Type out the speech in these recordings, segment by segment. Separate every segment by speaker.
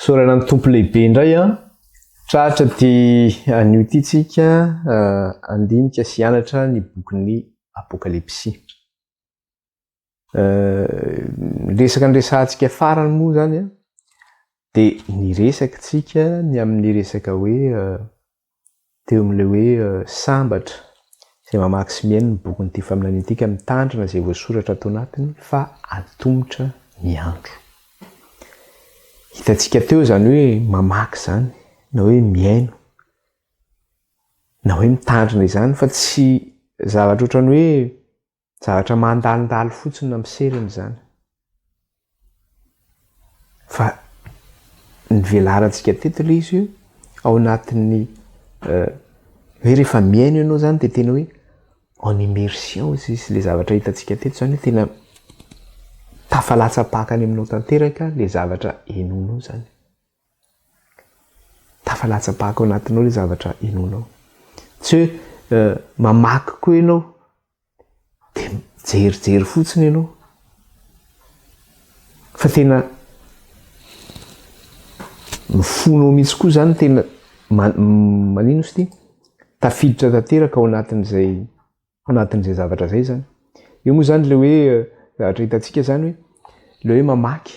Speaker 1: Sorana ny tompo lehibe indray tratra ty anio ty tsika andinika sy hianatra ny bokin'ny Apokalypsy. Resaka resantsika farany moa zany de ny resaka tsika ny amin'ny resaka hoe teo amin'le hoe sambatra izay mamaky sy miaino ny bokin'ny ty faminaniantika mitandrina izay voasoratra ato anatiny fa atombotra ny andro. Hitantsika teo zany hoe mamaky zany na hoe miaino na hoe mitandrina izany fa tsy zavatra ohatrany hoe zavatra mandalindalo fotsiny na miseriny zany fa ny velarantsika teto le izy io ao anatin'ny hoe rehefa miaino ianao zany de tena hoe en immersion izy le zavatra hitantsika teto zany tena tafalatsapakany aminao tanteraka le zavatra enonao zany. Tafalatsapaka ao anatinao le zavatra enonao. Tsy hoe mamaky koa ianao de jerijery fotsiny ianao fa tena mifonao mihitsy koa zany tena manino izy ty tafiditra tanteraka ao anatin'izay zavatra zay zany. Io moa zany le hoe zavatra hitantsika zany hoe le hoe mamaky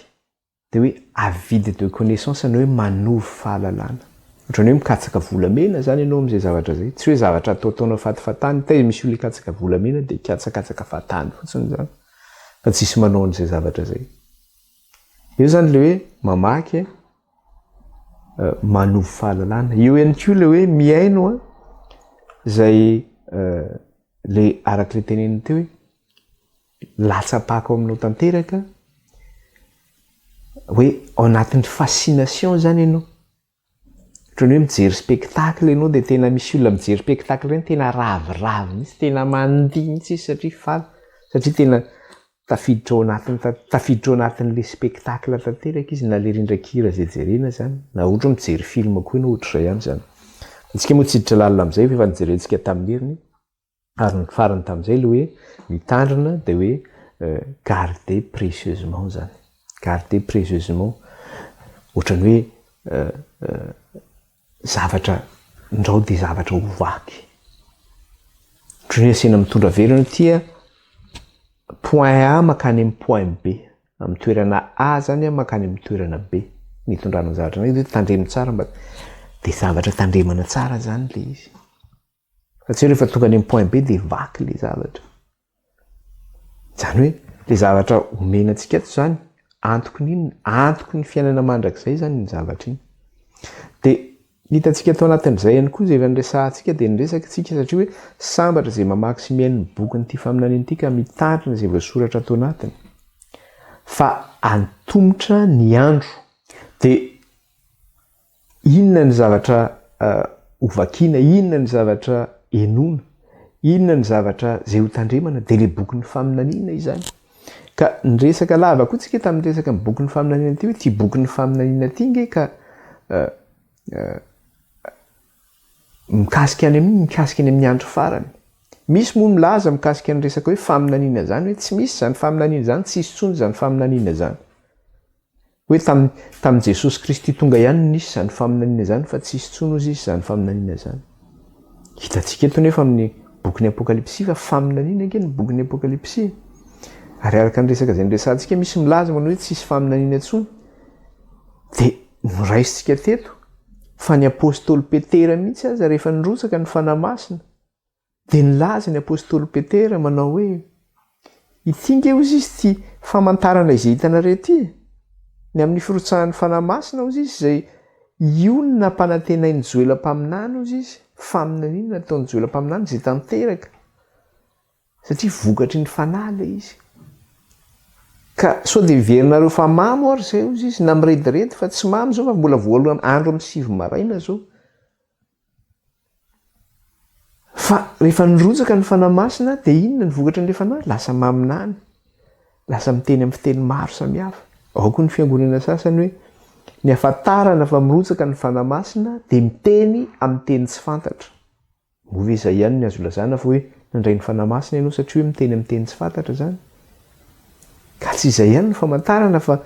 Speaker 1: de hoe avide de connaissance na hoe manovy fahalalana. Ohatrany hoe mikatsaka volamena zany ianao am'izay zavatra zay. Tsy hoe zavatra ataonao fatifatany taiza misy olona ikatsaka volamena de katsakatsaka fatany fotsiny zany fa tsisy manao an'izay zavatra zay. Io zany le hoe mamaky manovy fahalalana. Io ihany koa le hoe miaino zay le arak'le teneniny teo hoe latsapaka ao aminao tanteraka hoe ao anatin'ny fascination zany ianao. Ohatrany hoe mijery spectacle ianao de tena misy olona mijery spectacle reny tena raviravy mihitsy tena mandihy mihitsy izy satria tena tafiditra ao anatin'le spectacle tanteraka izy na le rindran-kira zay jerena zany na ohatra mijery film koa ianao ohatr'izay ihany zany. Antsika moa tsiditra lalina am'izay efa nijerentsika tamin'ny heriny ary ny farany tamin'izay le hoe mitandrina de hoe garder précieusement zany. Garder précieusement ohatrany hoe zavatra ndrao de zavatra hovaky. Ohatrany hoe asena mitondra verina tia point A makany amin'ny point B. Amin'ny toerana A zany makany amin'ny toerana B. Nitondrana zavatra anay de tandremo tsara mba de zavatra tandremana tsara zany le izy. Fa tsy hoe rehefa tonga any amin'ny point B de vaky le zavatra. Zany hoe le zavatra omenantsika eto zany antoko ny fiainana mandrakizay zany ny zavatra iny. De hitantsika tao anatin'izay ihany koa zay efa niresahantsika de niresaka tsika satria hoe sambatra zay mamaky sy miaino ny bokin'ny ty faminanian'ity ka mitandrina zay voasoratra ato anatiny fa antombotra ny andro. De inona ny zavatra hovakiana, inona ny zavatra enona, inona ny zavatra zay ho tandremana de le bokin'ny faminaniana izany. Ka niresaka lava koa tsika tamin'ny resaka ny bokin'ny faminaniana ty hoe ty bokin'ny faminaniana ty nge ka mikasika any amin'ny andro farany. Misy moa milaza mikasika ny resaka hoe faminaniana zany hoe tsy misy zany faminaniana zany, tsy misy tsony zany faminaniana zany. Hoe tamin'i Jesosy Kristy tonga ihany nisy zany faminaniana zany fa tsy misy tsony ozy zany faminaniana zany. Hitantsika eto nefa amin'ny bokin'ny Apokalypsy fa faminaniana nge ny bokin'ny Apokalypsy. Ary araka ny resaka zay niresantsika misy milaza manao hoe tsisy faminaniana tsony. De noraisitsika teto fa ny apôstôly Petera mihitsy aza rehefa nirotsaka ny fanahy masina de nilaza ny apôstôly Petera manao hoe ity nge ozy izy ty famantarana izay hitanareo ty ny amin'ny firotsahan'ny fanahy masina ozy izy zay io ny nampanantenainy joelam-paminany ozy izy faminaniana nataony joelam-paminany zay tanteraka satria vokatry ny fanahy le izy. Ka sao de iverinareo fa mamo ary zay ozy izy na mirediredy fa tsy mamo zao fa mbola voalohany andro amin'ny 7 maraina zao. Fa rehefa nirotsaka ny fanahy masina de inona ny vokatry n'le fanahy? Lasa maminany, lasa miteny amin'ny fiteny maro samihafa. Ao koa ny fiangonana sasany hoe ny ahafantarana fa mirotsaka ny fanahy masina de miteny amin'ny teny tsy fantatra. Move izay ihany ny azo lazana fa hoe nandray ny fanahy masina ianao satria hoe miteny amin'ny teny tsy fantatra zany. Ka tsy izay ihany ny famantarana fa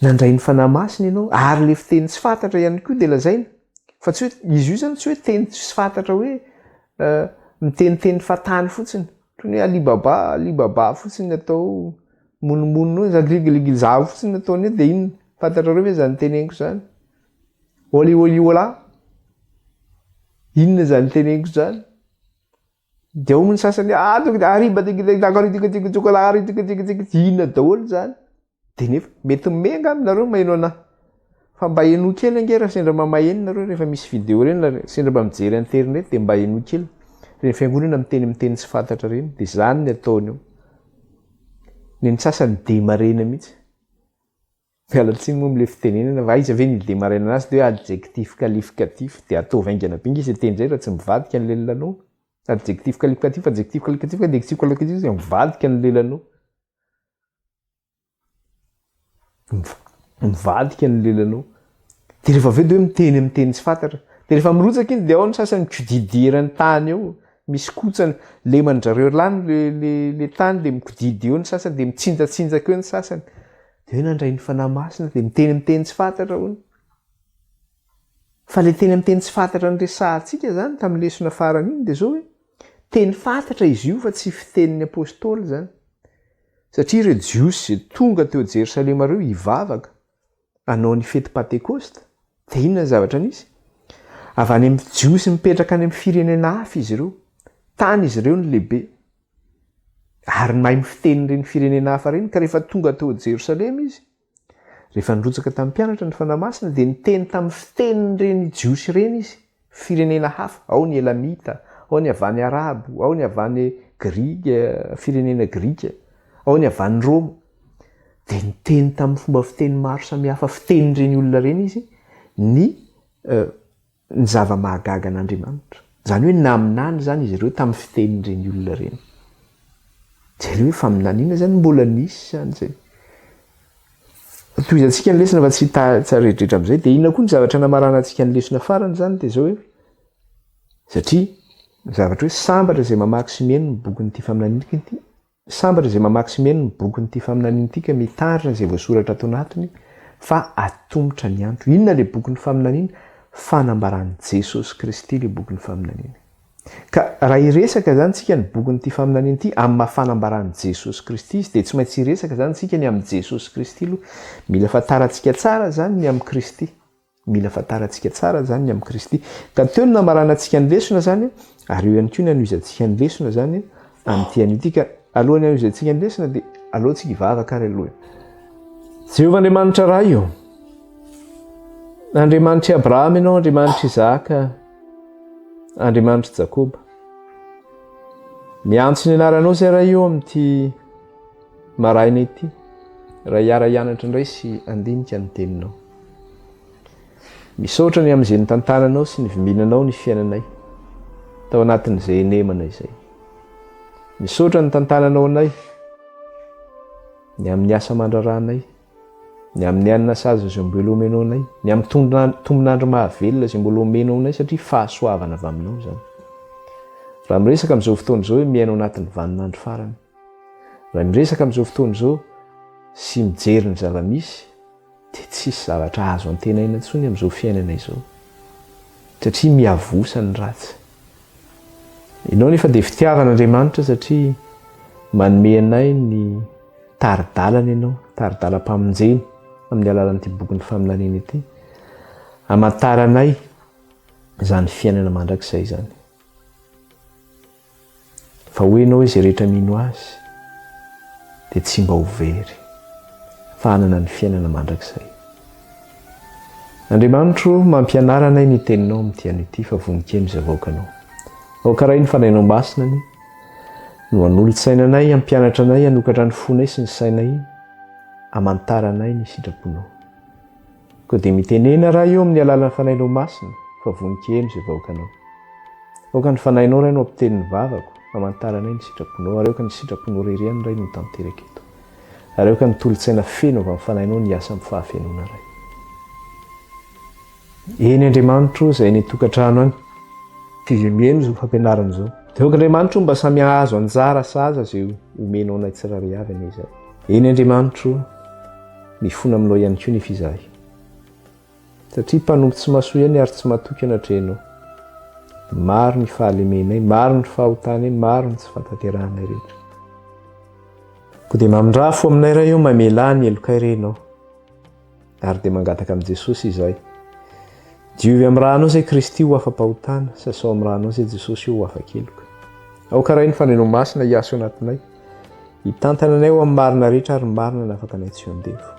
Speaker 1: nandray ny fanahy masina ianao ary le fiteny tsy fantatra ihany koa dia lazaina fa tsy hoe izy io zany tsy hoe teny tsy fantatra hoe miteniteny fatany fotsiny toy ny hoe alibaba fotsiny atao monomono zagrigiligilza fotsiny ataony eo dia inona fantatra reo hoe zany teneniko zany oliola inona zany teneniko zany dia ao mony sasany inona daholo zany dia nefa mety menga aminareo maheno anahy fa mba eno kely angera sendra mamaheno nareo rehefa misy video reny sendra mba mijery internet dia mba eno kely reny fiangonana miteny tsy fantatra reny dia zany ny ataony eo ny sasany demarena mihitsy mialatsiny moa am'le fitenenana fa izy ave ny demarena anazy dia hoe adjectif qualificatif dia atao vaingana be izy teny zay raha tsy mivadika ny lelanao adjectif qualificatif adjectif qualificatif dia mivadika ny lelanao mivadika ny lelanao dia rehefa aveo dia hoe miteny tsy fantatra dia rehefa mirotsaka iny dia ao ny sasany kodidirany tany eo misy kotsany leman'zareo lany le tany dia mikodidy eo ny sasany dia mitsinjatsinjaka eo ny sasany dia hoe nandray ny fanahy masina dia miteny tsy fantatra hono fa le teny miteny tsy fantatra ny resahantsika zany tamin'ny lesona farany iny dia zao hoe teny fantatra izy io fa tsy fitenin'ny apôstôly zany satria ireo jiosy tonga teo Jerosalema reo hivavaka hanao ny fety Pentekosta dia inona ny zavatra nisy avy any amin'ny jiosy mipetraka any amin'ny firenena hafa izy ireo tany izy ireo ny lehibe ary mahay mifiteny reny firenena hafa reny ka rehefa tonga teo Jerosalema izy rehefa nirotsaka tamin'ny mpianatra ny fanahy masina dia niteny tamin'ny fiteniny reny jiosy reny izy firenena hafa ao ny elamita ao ny avany arabo ao ny avany grika firenena grika ao ny avany roma dia niteny tamin'ny fomba fiteny maro samihafa fiteny reny olona reny izy ny zava-mahagaga an'Andriamanitra zany hoe naminany zany izy ireo tamin'ny fiteny reny olona reny jereo hoe faminaniana zany mbola nisy zany zay toy izantsika ny lesona fa tsy tsarehetrrehetra amin'izay dia inona koa ny zavatra namarana antsika ny lesona farany zany dia zao hoe satria zavatra hoe sambatra izay mamaky sy mihaino ny bokin'ity faminaniana ity sambatra izay mamaky sy mihaino ny bokin'ity faminaniana ity ka mitandrina izay voasoratra ato anatiny fa atombotra ny andro inona le bokin'ny faminaniana fanambaran'i Jesosy Kristy le bokin'ny faminaniana ka raha iresaka zany tsika ny bokin'ity faminaniana ity amin'ny mahafanambaran'i Jesosy Kristy izy dia tsy maintsy iresaka zany tsika ny amin'ny Jesosy Kristy aloha mila fantarantsika tsara zany ny amin'ny Kristy mila fantarantsika tsara zany ny amin'ny Kristy ka teo ny namarana antsika ny lesona zany ary eo ihany koa ny anohizantsika ny lesona zany amin'ity anio ity ka alohan'ny anohizantsika ny lesona dia alohantsika hivavaka ary aloha Jehovah Andriamanitra raha io Andriamanitra Abrahama ianao Andriamanitra Izaka Andriamanitra Jakoba miantso ny anaranao zay raha io amin'ity maraina ity raha hiara-hianatra indray sy andinika ny teninao misaotra ny amin'izay ny tantananao sy ny viminanao ny fiainanay tao anatin'izay enemana izay misaotra ny tantananao anay ny amin'ny asa mandraranay ny amin'ny anina sazy izay mbola omenao anay ny amin'ny tombonandro mahavelona izay mbola omenao anay satria fahasoavana avy aminao zany raha miresaka amin'izao fotoana izao hoe miainao anatin'ny vaninandro farany raha miresaka amin'izao fotoana izao sy mijery ny zava-misy dia tsisy zavatra azo antenaina intsony amin'izao fiainana izao satria miavosa ny ratsy ianao nefa dia fitiavan'Andriamanitra satria manome anay ny taridalana ianao taridalam-pamonjeny amin'ny alalan'ity bokin'ny faminaniana ity hamantaranay zany fiainana mandrakizay zany fa hoe ianao izay rehetra mino azy dia tsy mba ho very fa hanana ny fiainana mandrakizay Andriamanitro mampianara anay ny teninao amin'ity anio ity fa vonikeny zay vaokanao ao karaha iny fanainao masina ny no hanolotsaina anay hampianatra anay hanokatra ny fonay sy ny sainay hamantara anay ny sitraponao koa dia mitenena raha io amin'ny alalan'ny fanainao masina fa vonikeny zay vaokanao aoka ny fanainao ray no ampitenin'ny vavako hamantara anay ny sitraponao ary aoka ny sitraponao reriany ray no tanteraka eto ary aoka ny tolotsaina feno avy amin'ny fanainao ny asa amin'ny fahafenona ray eny Andriamanitro izay ny tokantrano any ty mihaino zao fampianarana zao dia aoka Andriamanitro mba samy azo anjara saza izay omenao anay tsirairay avy anay izay eny Andriamanitro mifona aminao ihany koa ny fizahy. Satria mpanompo tsy mahasoa ihany ary tsy mahatoky anatrehanao. Maro ny fahalemenay, maro ny fahotanay, maro ny tsy fahatanteranay rehetra. Koa dia mamindrafo aminay raha eo mamela ny elokay renao. Ary dia mangataka amin'i Jesosy izahay. Diovy amin'ny rahanao izay Kristy ho afa-pahotana, sasao amin'ny rahanao izay Jesosy ho afa-keloka. Aokaray ny fanenao masina hiaso anatinay. Hitantana anay ho amin'ny marina rehetra ary marina ny afaka anay tsy handefo.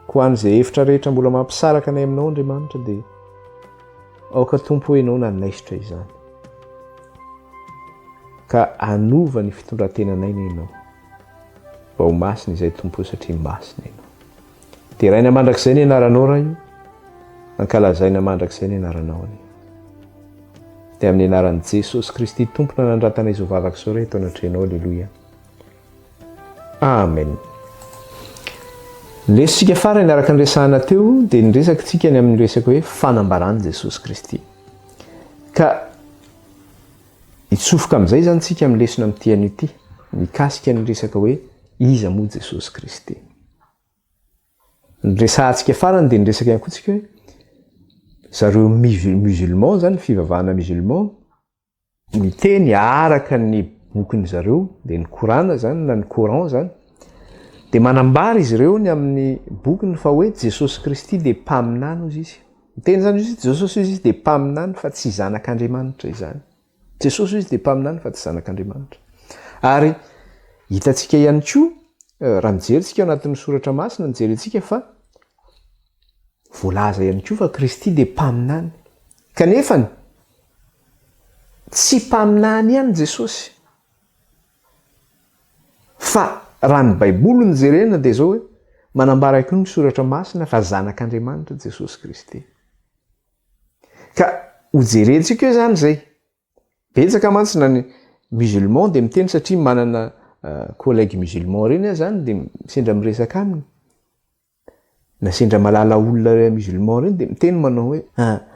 Speaker 1: Ko an'izay hevitra rehetra mbola mampisaraka anay aminao Andriamanitra dia aoka tompo ianao nanaisitra izany. Ka anova ny fitondrantenanay ny ianao. Mba ho masina izay tompo satria masina ianao. Dia raina mandrakizay ny anaranao raha io. Ankalazaina mandrakizay ny anaranao any. Dia amin'ny anaran'i Jesosy Kristy tompona nandratanay izao vavaka izao rehetra anatrehanao. Alleluia. Amen. Lesontsika farany araka ny resahana teo dia niresakitsika ny amin'ny resaka hoe fanambaran'i Jesosy Kristy. Ka hitsofoka amin'izay zany tsika amin'ny lesona amin'ity anio ity, mikasika ny resaka hoe iza moa Jesosy Kristy. Ny resahantsika farany dia niresaka ihany koa tsika hoe zareo musulman zany, fivavahana musulman miteny araka ny bokin zareo dia ny Korana zany na ny Coran zany. Dia manambara izy ireo ny amin'ny bokiny fa hoe Jesosy Kristy dia mpaminany ozy izy. Miteny zany izy Jesosy izy dia mpaminany fa tsy zanak'Andriamanitra izany. Jesosy izy dia mpaminany fa tsy zanak'Andriamanitra. Ary hitantsika ihany koa raha mijerytsika ao anatin'ny soratra masina mijerentsika fa voalaza ihany koa fa Kristy dia mpaminany. Kanefany tsy mpaminany ihany Jesosy. Fa raha ny Baiboly ny jerena dia zao hoe manambara koa ny soratra masina fa zanak'Andriamanitra Jesosy Kristy. Ka ho jerentsika eo zany zay. Betsaka mantsy na ny musulman dia miteny satria manana collègue musulman reny zany dia sendra miresaka aminy. Na sendra malala olona musulman reny dia miteny manao hoe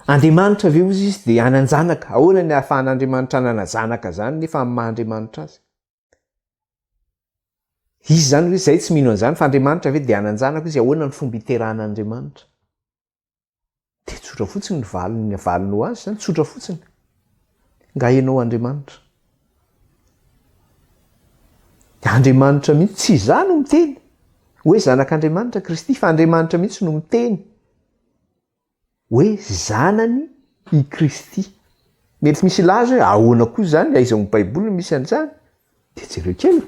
Speaker 1: Andriamanitra ve ozy izy dia anan-janaka. Ahoana ny ahafahan'Andriamanitra anana-janaka zany nefa amin'ny maha-Andriamanitra azy. Izy zany hoe izay tsy mino an'izany fa Andriamanitra ve dia anan-janaka izy, ahoana ny fomba hiteran'Andriamanitra. Dia tsotra fotsiny ny valiny azy zany, tsotra fotsiny. Nga ianao Andriamanitra. Andriamanitra mihitsy tsy izany no miteny hoe zanak'Andriamanitra Kristy, fa Andriamanitra mihitsy no miteny hoe zanany i Kristy. Mety misy laza hoe ahoana koa zany, aiza amin'ny Baiboly misy an'izany. Dia jereo kely.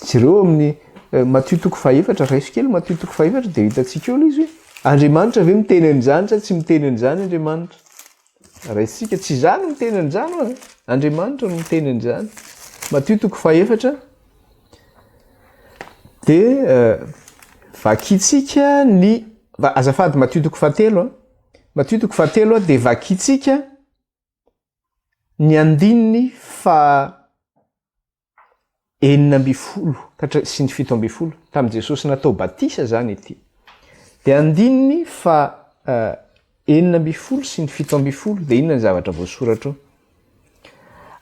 Speaker 1: Jereo amin'ny Matthieu 4:4 raiso kely Matthieu 4:4 dia hitantsika eo izy hoe Andriamanitra ve miteny an'izany sa tsy miteny an'izany Andriamanitra. Raisitsika tsy izany miteny an'izany hoe Andriamanitra no miteny an'izany. Matthieu 4:4 dia vakitsika ny azafady Matthieu 4:3 Matthieu 4:3 dia vakitsika ny andininy fa 9 sy ny 7 tamin'ny Jesosy natao batisa zany ity. Dia andininy fa 9 sy ny 7 dia inona ny zavatra voasoratra ao.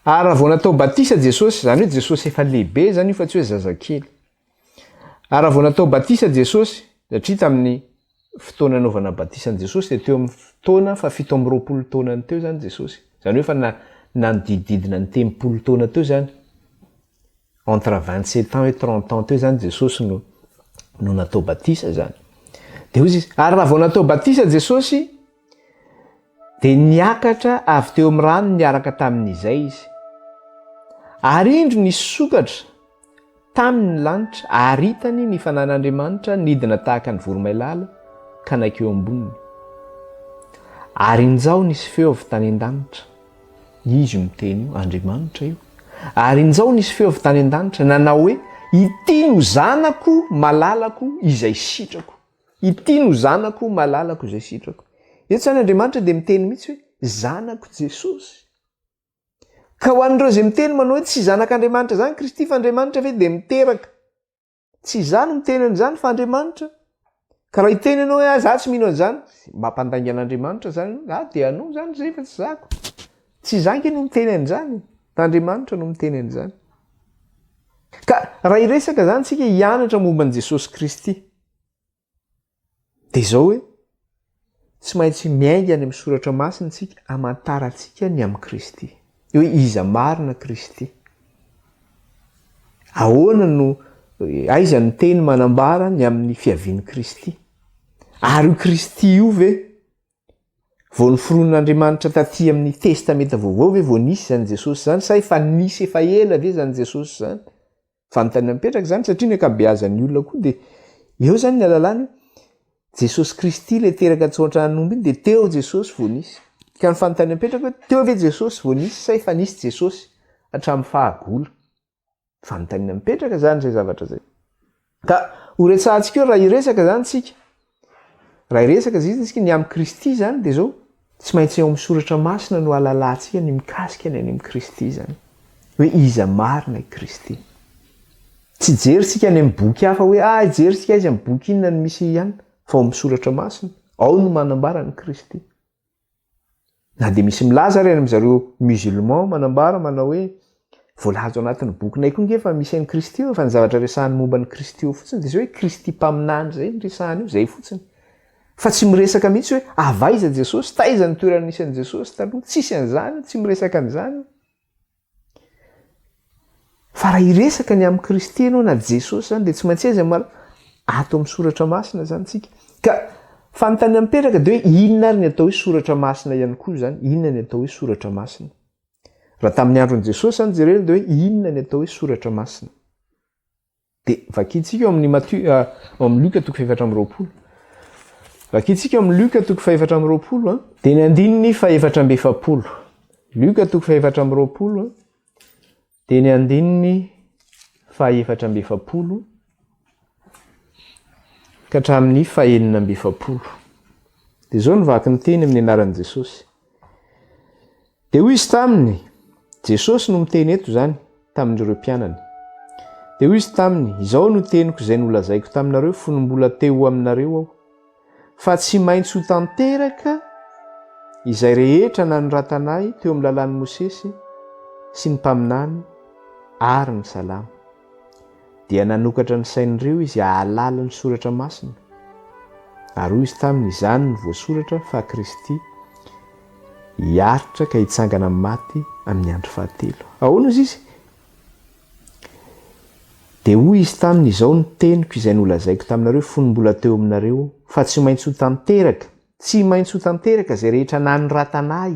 Speaker 1: Ary vao natao batisa Jesosy, zany hoe Jesosy efa lehibe zany io fa tsy hoe zazakely. Ary vao natao batisa Jesosy, satria tamin'ny fotoana anaovana batisa ny Jesosy dia teo amin'ny fotoana fa 720 taonany teo zany Jesosy. Zany hoe fa nanodidididina ny 80 taona teo zany. Entre 27 ans et 30 ans teo zany Jesosy no natao batisa zany. Dia hozy izy, ary raha vao natao batisa Jesosy dia niakatra avy teo amin'ny rano niaraka tamin'izay izy. Ary indro nisy sokatra tamin'ny lanitra aritany ny fanan'Andriamanitra nidina tahaka ny voromailala ka naikeo amboniny. Ary injao nisy feo avy tany an-danitra. Izy miteny io, Andriamanitra io. Ary injao nisy feo avy tany an-danitra nanao hoe ity no zanako malalako izay sitrako. Ity no zanako malalako izay sitrako. Eto zany Andriamanitra dia miteny mihitsy hoe zanako Jesosy. Ka ho an'ireo izay miteny manao hoe tsy zanak'Andriamanitra zany Kristy fa Andriamanitra ve dia miteraka. Tsy izany miteny an'izany fa Andriamanitra. Ka raha hiteny ianao hoe za tsy mino an'izany, mampandaingana Andriamanitra zany, dia anao zany zay fa tsy zako. Tsy zanky no miteny an'izany, fa Andriamanitra no miteny an'izany. Ka raha iresaka zany tsika hianatra momba an' Jesosy Kristy de zao hoe tsy maintsy miainga any amin'ny soratra masina tsika hamantarantsika ny amin'ny Kristy hoe iza marina Kristy. Ahoana no aiza ny teny manambara ny amin'ny fiavian'i Kristy, ary io Kristy io ve vao noforon'Andriamanitra taty amin'ny testamenta vaovao ve vao nisy zany Jesosy zany, sa efa nisy efa ela ve zany Jesosy zany? Fanontaniana mipetraka zany satria ny ankabeazan'ny olona koa de eo zany ny alalany Jesosy Kristy le teraka tsoantranomby iny de teo Jesosy vao nisy. Ka ny fanontaniana mipetraka hoe teo ve Jesosy vao nisy sa efa nisy Jesosy hatramin'ny fahagola? Fanontaniana mipetraka zany zay zavatra zay. Ka horetsahantsika eo raha iresaka zany tsika. Raha iresaka zay tsika ny amin'ny Kristy zany de zao tsy maintsy eo amin'ny soratra masina no alalantsika ny mikasika ny any amin'ny Kristy zany. Hoe iza marina i Kristy. Tsy jerisika any amin'ny boky hafa hoe jerisika izy amin'ny boky inona no misy ihany, fa ao amin'ny soratra masina ao no manambara ny Kristy. Na de misy milaza ary amin'izareo musulman manambara manao hoe voalaza ao anatin'ny bokinay koa nge fa misy an'i Kristy eo, fa ny zavatra resahany momba ny Kristy eo fotsiny de zao hoe Kristy mpaminany zay ny resahany io, zay fotsiny. Fa tsy miresaka mihitsy hoe avaiza Jesosy, taiza ny toerana nisy an'i Jesosy taloha, tsisy an'izany, tsy miresaka an'izany. Fa raha iresaka ny amin'ny Kristy ianao na Jesosy zany de tsy maintsy aiza ato amin'ny soratra masina zany tsika. Ka fanontaniana mipetraka de hoe inona ary ny atao hoe soratra masina ihany koa zany, inona ny atao hoe soratra masina? Raha tamin'ny andron'i Jesosy zany jerena de hoe inona ny atao hoe soratra masina? De vakintsika eo amin'ny amin'ny Luka toko 420. Vakintsika eo amin'ny Luka toko 420 de ny andininy 420. Luka toko 420 de ny andininy 420 ka hatramin'ny 420. De zao ny vaky ny teny amin'ny anaran'i Jesosy. De hoy izy taminy, Jesosy no miteny eto zany tamin'ireo mpianany. De hoy izy taminy, izao no teniko izay nolazaiko taminareo fonombola teo aminareo aho, fa tsy maintsy ho tanteraka izay rehetra nanoratanay teo amin'ny lalan'i Mosesy sy ny mpaminany ary ny salama. Dia nanokatra ny sain'ireo izy hahalala ny soratra masina. Ary hoy izy taminy, izany no voasoratra fa Kristy hiaritra ka hitsangana amin'ny maty amin'ny andro fahatelo. Ahoana izy? De hoy izy taminy, izao no teniko izay nolazaiko taminareo fonombola teo aminareo, fa tsy maintsy ho tanteraka, tsy maintsy ho tanteraka izay rehetra nanoratanay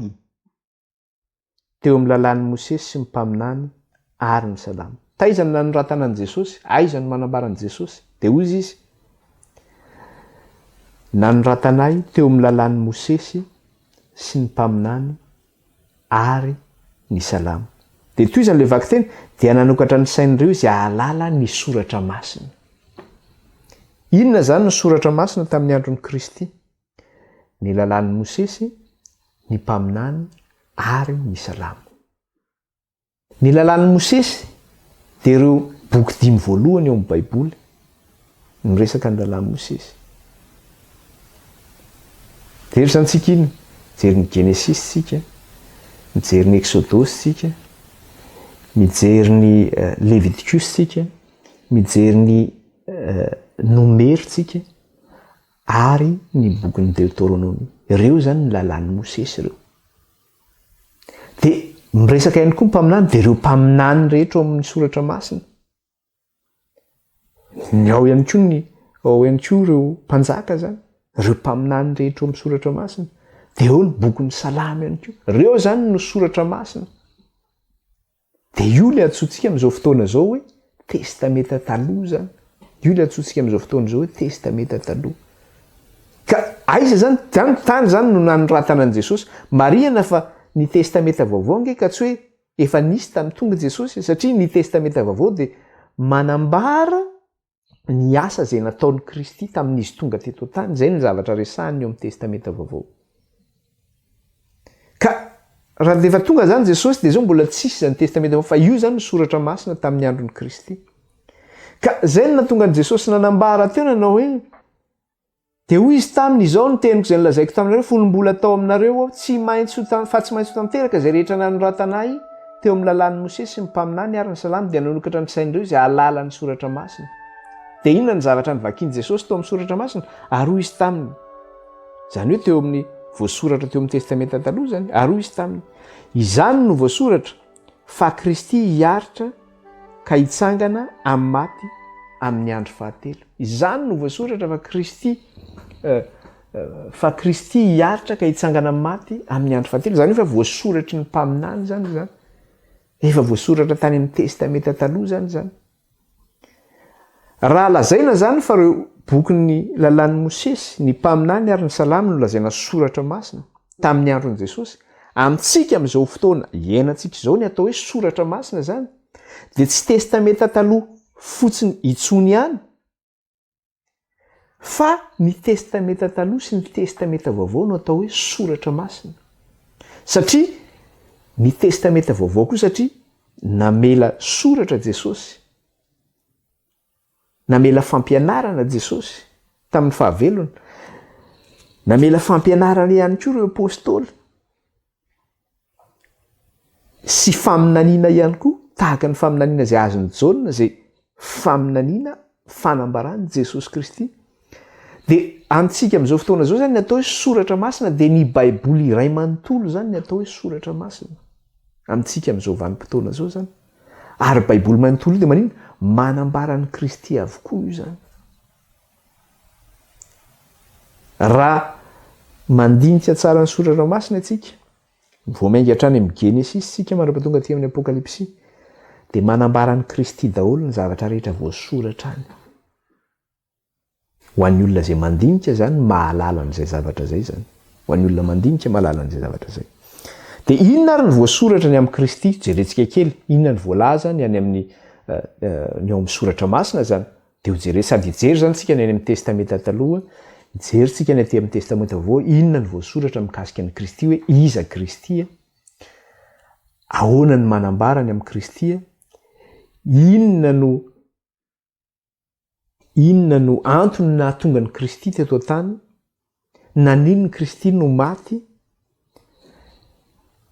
Speaker 1: teo amin'ny lalan'i Mosesy sy ny mpaminany ary ny salama. Taiza ny nanoratana an'i Jesosy? Aiza ny manambara an'i Jesosy? De hoy izy, nanoratanay teo amin'ny lalan'i Mosesy sy ny mpaminany ary ny salama. De toy izany le vaky teny, dia nanokatra ny sain'ireo izy hahalala ny soratra masina. Inona zany ny soratra masina tamin'ny andron'i Kristy? Ny lalan'i Mosesy, ny mpaminany ary ny salama. Ny lalan'i Mosesy de ireo boky 5 voalohany eo amin'ny Baiboly no resaka ny lalan'i Mosesy. Jery santsika iny, jery ny Genesis sika, mijery ny Exodus sika, mijery ny Leviticus sika, mijery ny Nomery sika, ary ny bokin'ny Deutéronomie. Ireo zany ny lalan'i Mosesy ireo. De miresaka ihany koa mpaminany de ireo mpaminany rehetra ao amin'ny soratra masina. Ny ao ihany koa ireo mpanjaka zany, ireo mpaminany rehetra ao amin'ny soratra masina. De eo ny bokin'ny salama ihany koa. Ireo zany no soratra masina. De io le atsotsika amin'izao fotoana zao hoe testamenta taloha zany. Io le atsotsika amin'izao fotoana zao hoe testamenta taloha. Ka aiza zany tany zany no nanoratana an'i Jesosy. Marihana fa ny testamenta vaovao nge ka tsy hoe efa nisy tamin'ny tonga Jesosy, satria ny testamenta vaovao de manambara ny asa zay nataon'i Kristy tamin'izy tonga teto tany. Zay ny zavatra resahany eo amin'ny testamenta vaovao. Ka raha de efa tonga zany Jesosy de zao mbola tsisy zany testamenta vaovao, fa io zany ny soratra masina tamin'ny andron'i Kristy. Ka zay no nahatonga an'i Jesosy nanambara teo nanao hoe, de hoy izy taminy, izao no teniko izay nolazaiko taminareo fonombola tao aminareo aho, fa tsy maintsy ho tanteraka izay rehetra nanoratanay teo amin'ny lalàn'ny Mosesy ny mpaminany arany salamy dia nanokatra ny sain'ireo izay alalany soratra masina. Dia inona ny zavatra nivakian'i Jesosy teo amin'ny soratra masina? Aroa izy taminy. Izany hoe teo amin'ny voasoratra teo amin'ny testamenta taloha zany, aroa izy taminy. Izany no voasoratra fa Kristy hiaritra ka hitsangana amin'ny maty amin'ny andro fahatelo. Izany no voasoratra fa Kristy hiaritra ka hitsangana amin'ny maty amin'ny andro fahatelo. Zany efa voasoratry ny mpaminany zany. Efa voasoratra tany amin'ny testamenta taloha zany. Raha lazaina zany fa reo bokin'ny lalàn'ny Mosesy, ny mpaminany ary ny salamy no lazaina soratra masina tamin'ny andron'i Jesosy, amintsika amin'izao fotoana iainantsika izao ny atao hoe soratra masina zany, dia tsy testamenta taloha fotsiny itsony ihany, fa ny testamenta taloha sy ny testamenta vaovao no atao hoe soratra masina. Satria ny testamenta vaovao koa satria namela soratra Jesosy, namela fampianarana Jesosy tamin'ny fahavelona, namela fampianarana ihany koa ireo apôstôly sy faminaniana ihany koa tahaka ny faminaniana izay azony jaona, izay faminaniana fanambarany Jesosy Kristy. Dia amintsika amin'izao fotoana izao zany ny atao hoe soratra masina, dia ny baiboly iray manontolo zany ny atao hoe soratra masina amintsika amin'izao vanim-potoana izao zany. Ary baiboly manontolo dia manino? Manambarany Kristy avokoa io zany. Raha mandinika tsara ny soratra masina atsika, voamainga hatrany amin'ny Genesis sika mandrapatonga aty amin'ny Apokalypsy, dia manambarany Kristy daholo ny zavatra rehetra voasoratra any. Ho an'ny olona izay mandinika zany mahalala an'izay zavatra zay zany. Ho an'ny olona mandinika mahalala an'izay zavatra zay. Dia inona ary ny voasoratra ny amin'ny Kristy? Jerentsika kely, inona ny voalaza ny any amin'ny ny ao amin'ny soratra masina zany? Dia ho jery sady hijery zany tsika ny any amin'ny testamenta taloha, hijery tsika ny aty amin'ny testamenta vaovao, inona ny voasoratra mikasika ny Kristy, hoe iza Kristy, ahoana ny manambara ny amin'ny Kristy, inona no antony nahatonga ny Kristy teto an-tany, nanino ny Kristy no maty,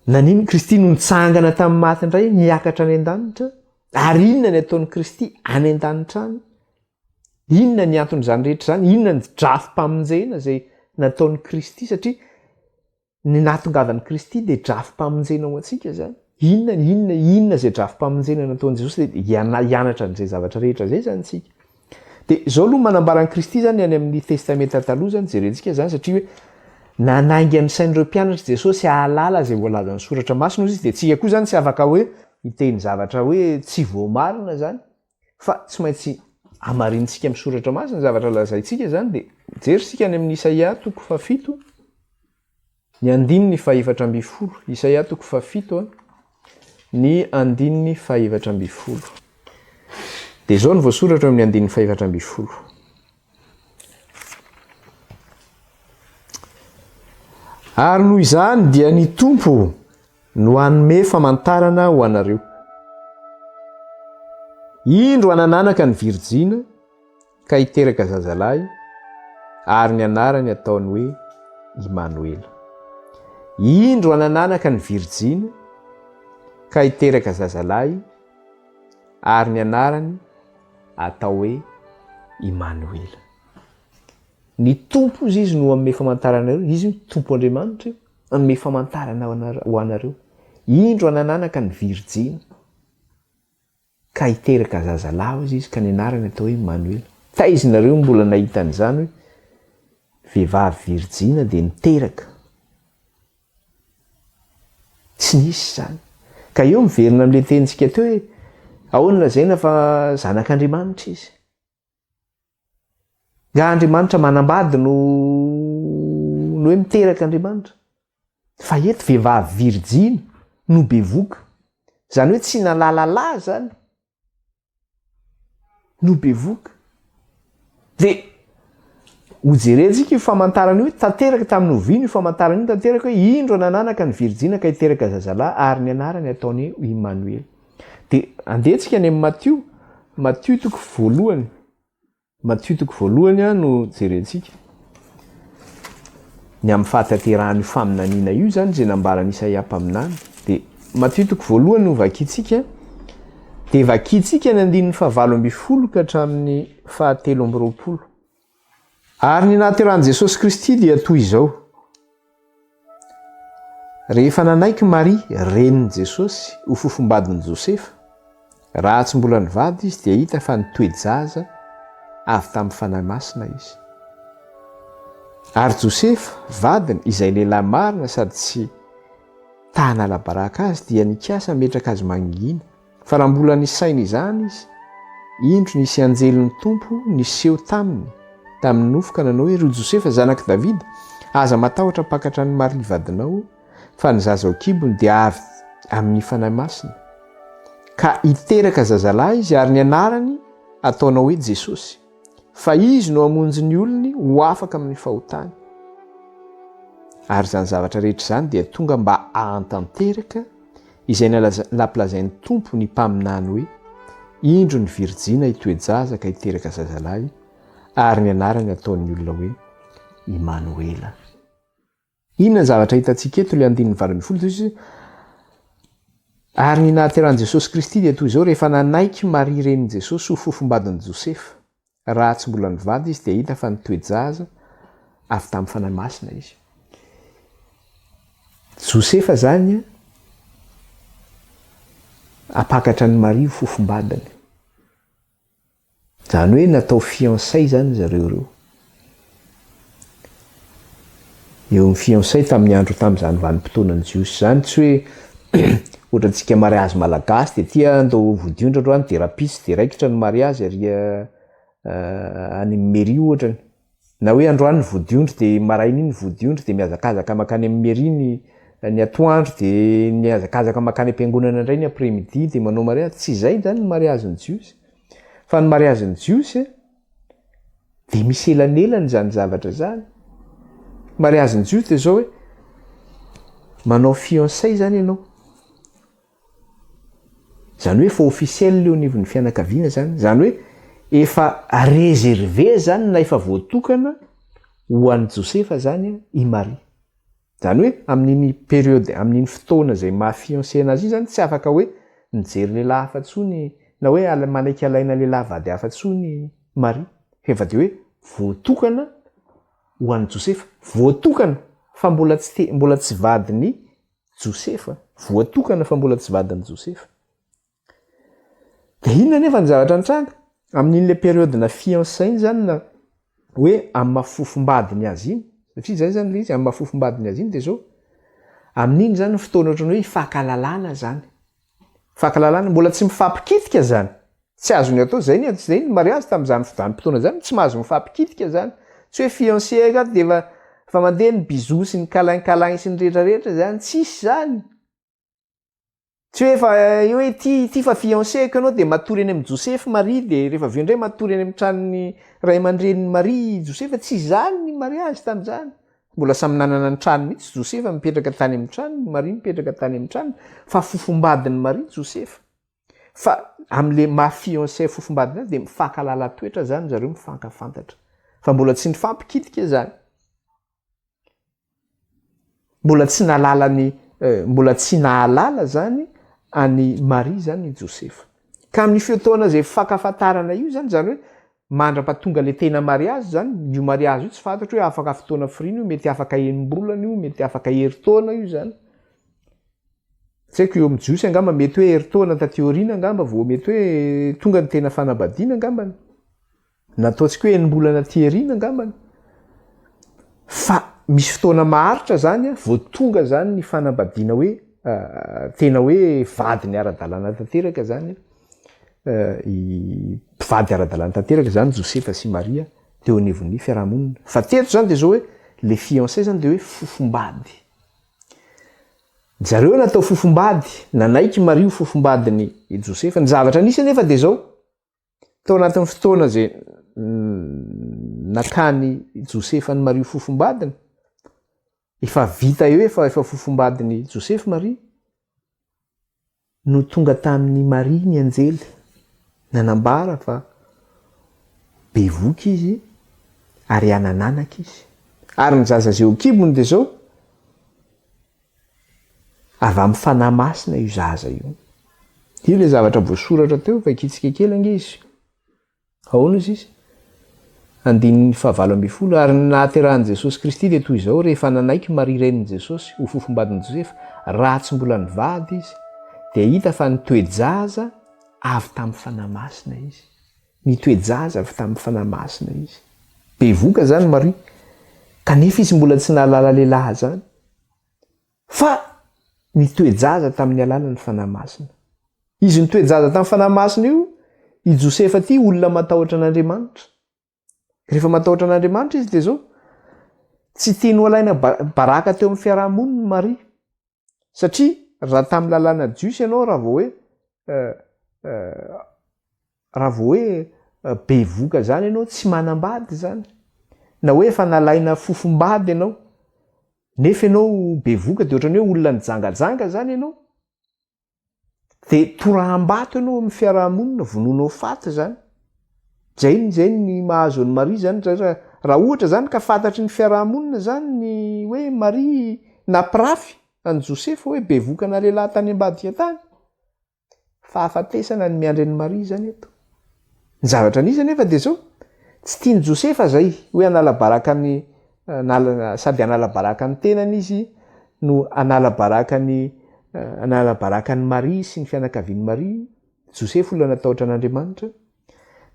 Speaker 1: nanino ny Kristy no nitsangana tamin'ny maty indray niakatra any an-danitra, ary inona ny ataon'ny Kristy any an-danitra any, inona ny anton'izany rehetra zany, inona ny drafim-pamonjena izay nataon'ny Kristy, satria ny nahatongavan'ny Kristy dia drafim-pamonjena ho antsika zany. Inona izay drafim-pamonjena nataon'i Jesosy, dia hianatra an'izay zavatra rehetra zay zany tsika. Dia izao aloha manambarany Kristy zany any amin'ny testamenta taloha zany jerentsika zany, satria hoe nanainga ny sain'ireo mpianatra Jesosy hahalala izay voalaza ny soratra masina izy, dia tsika koa zany tsy afaka hoe hiteny zavatra hoe tsy voamarina zany, fa tsy maintsy hamarintsika amin'ny soratra masina ny zavatra lazaintsika zany. Dia jerisika any amin'ny Isaia 7, ny 2:4, Isaia 7, ny 2:4. Dia izao ny voasoratra amin'ny 2:4. Ary noho izany dia ny Tompo no hanome famantarana ho anareo. Indro hanananaka ny Virjina ka hiteraka zazalahy, ary ny anarany ataony hoe Imanoela. Indro hanananaka ny Virjina ka hiteraka zazalahy, ary ny anarany atao hoe Imanoela. Ny Tompo izy no hanome famantarana anareo, izy Tompo Andriamanitra hanome famantarana ho anareo. Indro hanananaka ny Virjina ka hiteraka zazalahy izy, ka ny anarany atao hoe Imanoela. Taizinareo mbola nahita an'izany hoe vehivavy Virjina dia niteraka, tsy nisy zany. Ka eo miverina amin'ilay tenitsika teo hoe ahoana lazaina fa zanak'Andriamanitra izy. Nga Andriamanitra manambady no hoe miteraka Andriamanitra. Fa eto vehivavy Virjina no bevoka. Zany hoe tsy nalalala zany. No bevoka. Dia ho jerentsika io famantarana io, tanteraka tamin'ny ovina io famantarana io, tanteraka hoe indro nananaka ny Virjina ka hiteraka zazalahy, ary ny anarany ataony hoe Imanoela. Dia andehantsika any amin'ny Matthieu 1. Matthieu 1 no jerentsika. Ny amin'ny fahatanterahany faminaniana io zany izay nambarany Isaia mpaminany. Dia matitoko voalohany ho vakiantsika dia vakiantsika ny 9:20 ka hatramin'ny 7:20. Ary ny nahaterahany Jesosy Kristy dia toy izao. Rehefa nanaiky Maria renin' Jesosy ho fofombadin'i Josefa, raha tsy mbola nivady izy dia hita fa nitoejaza avy tamin'ny fanahy masina izy. Ary Josefa vadiny izay lehilahy marina sady tsy tanala baraka azy dia nikasa metraka azy mangina, fa raha mbola nisaina izany izy, indro nisy anjelin'ny tompo niseho tamin'ny nofoka nanao hoe: ry Josefa zanak' Davida, aza matahotra pakatra ny Maria vadinao, fa ny zaza ao kibony dia avy amin'ny fanahy masina. Ka hiteraka zazalahy izy ary ny anarany ataonao hoe Jesosy, fa izy no hamonjy ny olony ho afaka amin'ny fahotany. Ary zany zavatra rehetra zany dia tonga mba ahantanteraka izay nampilazain'ny tompo ny mpaminany hoe: indro ny Virjina hitoejaza ka hiteraka zazalahy, ary ny anarany ataon'ny olona hoe Immanuela. Inona ny zavatra hitantsika eto le 9:20 ary ny nahaterahany Jesosy Kristy dia toy izao. Rehefa nanaiky Maria renin' Jesosy ho fofombadin'i Josefa, raha tsy mbola nivady izy dia hita fa nitoejaza avy tamin'ny fanahy masina izy. Josefa zany apakatra ny Maria ho fofombadiny, zany hoe natao fiancé zany zareo reo. Eo amin'ny fiancé tamin'ny andro tamin'izany vanim-potoanan'ny Jiosy zany, tsy hoe ohatrantsika mariazy malagasy dia tia andao vodiondra androany dia rapisy dia raikitra ny mariazy ary any amin'ny mairie ohatrany, na hoe androany vodiondry dia maraina iny vodiondry dia miazakazaka makany amin'ny mairie ny atoandro dia miazakazaka makany am-piangonana indray ny après-midi dia manao mariazy. Tsy izay zany ny mariazin'ny Jiosy, fa ny mariazin'ny Jiosy dia misy elanelany zany zavatra zany. Mariazin'ny Jiosy dia zao hoe manao fiancé zany ianao, zany hoe efa officiel leo anivon'ny fianakaviana zany, zany hoe efa réservé zany na efa voatokana ho an'i Josefa zany i Maria. Zany hoe amin'iny période, amin'iny fotoana zay maha-fiancé anazy zany tsy afaka hoe mijery lehilahy hafa-tsony na hoe manaiky alaina lehilahy vady hafa-tsony Maria, fa dia hoe voatokana ho an'i Josefa, voatokana fa mbola tsy vadiny Josefa, voatokana fa mbola tsy vadiny Josefa. Dia inona nefa ny zavatra nitranga amin'in'ilay période na fiancé zany, na hoe amin'ny mahafofombadiny azy iny, satria zay zany ilay izy amin'ny mahafofombadiny azy iny dia zao amin'iny zany fotoana ohatrany hoe hifankalalana zany. Hifankalalana, mbola tsy mifampikitika zany, tsy azony atao zay ny mariazy tamin'izany fotoana zany, tsy mahazo mifampikitika zany. Tsy hoe fiancé ka dia fa mandeha ny bisou sy ny kalain sy ny rehetrarehetra zany, tsisy zany. Tsy hoe fa hoe ty fa fiancé ka anao dia matory eny amin'ny Josefa Maria, dia rehefa avy eo indray matory eny amin'ny tranon'ny ray aman-drenin'ny Maria Josefa. Tsy zany ny mariazy tamin'izany. Mbola samy nanana ny tranony mihitsy. Josefa mipetraka tany amin'ny tranony, Maria mipetraka tany amin'ny tranony, fa fofombadin'ny Maria Josefa. Fa amin'ilay maha-fiancé fofombadiny azy dia mifankalala toetra zany zareo, mifankafantatra, fa mbola tsy nifampikitika zany. Mbola tsy nahalala zany any Maria zany i Josefa. Ka amin'ny fiotoana zay fankafantarana io zany, zany hoe mandra-pahatonga le tena mariazy zany, io mariazy io tsy fantatra hoe afaka fotoana firina io, mety afaka enim-bolana io, mety afaka herintaona io zany. Tsy haiko eo amin'ny Jiosy angamba mety hoe herintaona taty aoriana angamba vao mety hoe tonga ny tena fanambadiana angambany, nataontsika hoe enim-bolana ty aoriana angambany. Fa misy fotoana maharitra zany vao tonga zany ny fanambadiana hoe tena hoe vady ny ara-dalàna tanteraka zany, mpivady ara-dalàna tanteraka zany Josefa sy Maria teo anivon'ny fiarahamonina. Fa teto zany dia zao hoe le fiancé zany dia hoe fofombady. Zareo natao fofombady, nanaiky Maria ho fofombadiny i Josefa. Ny zavatra nisy nefa dia zao, tao anatin'ny fotoana zay nakany Josefa ny Maria ho fofombadiny, efa vita eo efa fofombadiny Josefa Maria, no tonga tamin'ny Maria ny anjely nanambara fa bevoky izy ary anananaka izy. Ary ny zaza zay ho kibony dia zao avy amin'ny fanahy masina io zaza io. Io le zavatra voasoratra teo fa ikitsika kely ange izy. Ahoana izy izy? 9:20 ary nahaterahan'i Jesosy Kristy dia toy izao rehefa nanaiky Maria renin'i Jesosy ho fofombadin'i Josefa raha tsy mbola nivady izy dia hita fa nitoejaza avy tamin'ny fanahy masina izy. Nitoejaza avy tamin'ny fanahy masina izy. Bevoka zany Maria kanefa izy mbola tsy nahalala lehilahy zany fa nitoejaza tamin'ny alalan'ny fanahy masina. Izy nitoejaza tamin'ny fanahy masina io i Josefa ty olona matahotra an'Andriamanitra. Rehefa matahotra an'Andriamanitra izy dia zao tsy tiany ho alaina baraka teo amin'ny fiarahamoniny Maria. Satria raha tamin'ny lalàna jiosy ianao raha vao hoe bevoka zany ianao tsy manambady zany. Na hoe efa nalaina fofombady ianao nefa ianao bevoka dia ohatrany hoe olona nijangajanga zany ianao. Dia toraham-bato ianao amin'ny fiarahamonina vononao faty zany. Zay ny mahazo an'i Maria zany. Raha ohatra zany ka fantatry ny fiarahamonina zany ny hoe Maria nampirafy an'i Josefa hoe bevokana lehilahy tany ambadika tany. Fahafatesana ny miandry an'i Maria zany eto. Ny zavatra nisy nefa dia zao tsy tiany Josefa zay hoe anala barakany sady anala barakany tenany izy no anala barakany Maria sy ny fianakavian'i Maria. Josefa olona natahotra an'Andriamanitra.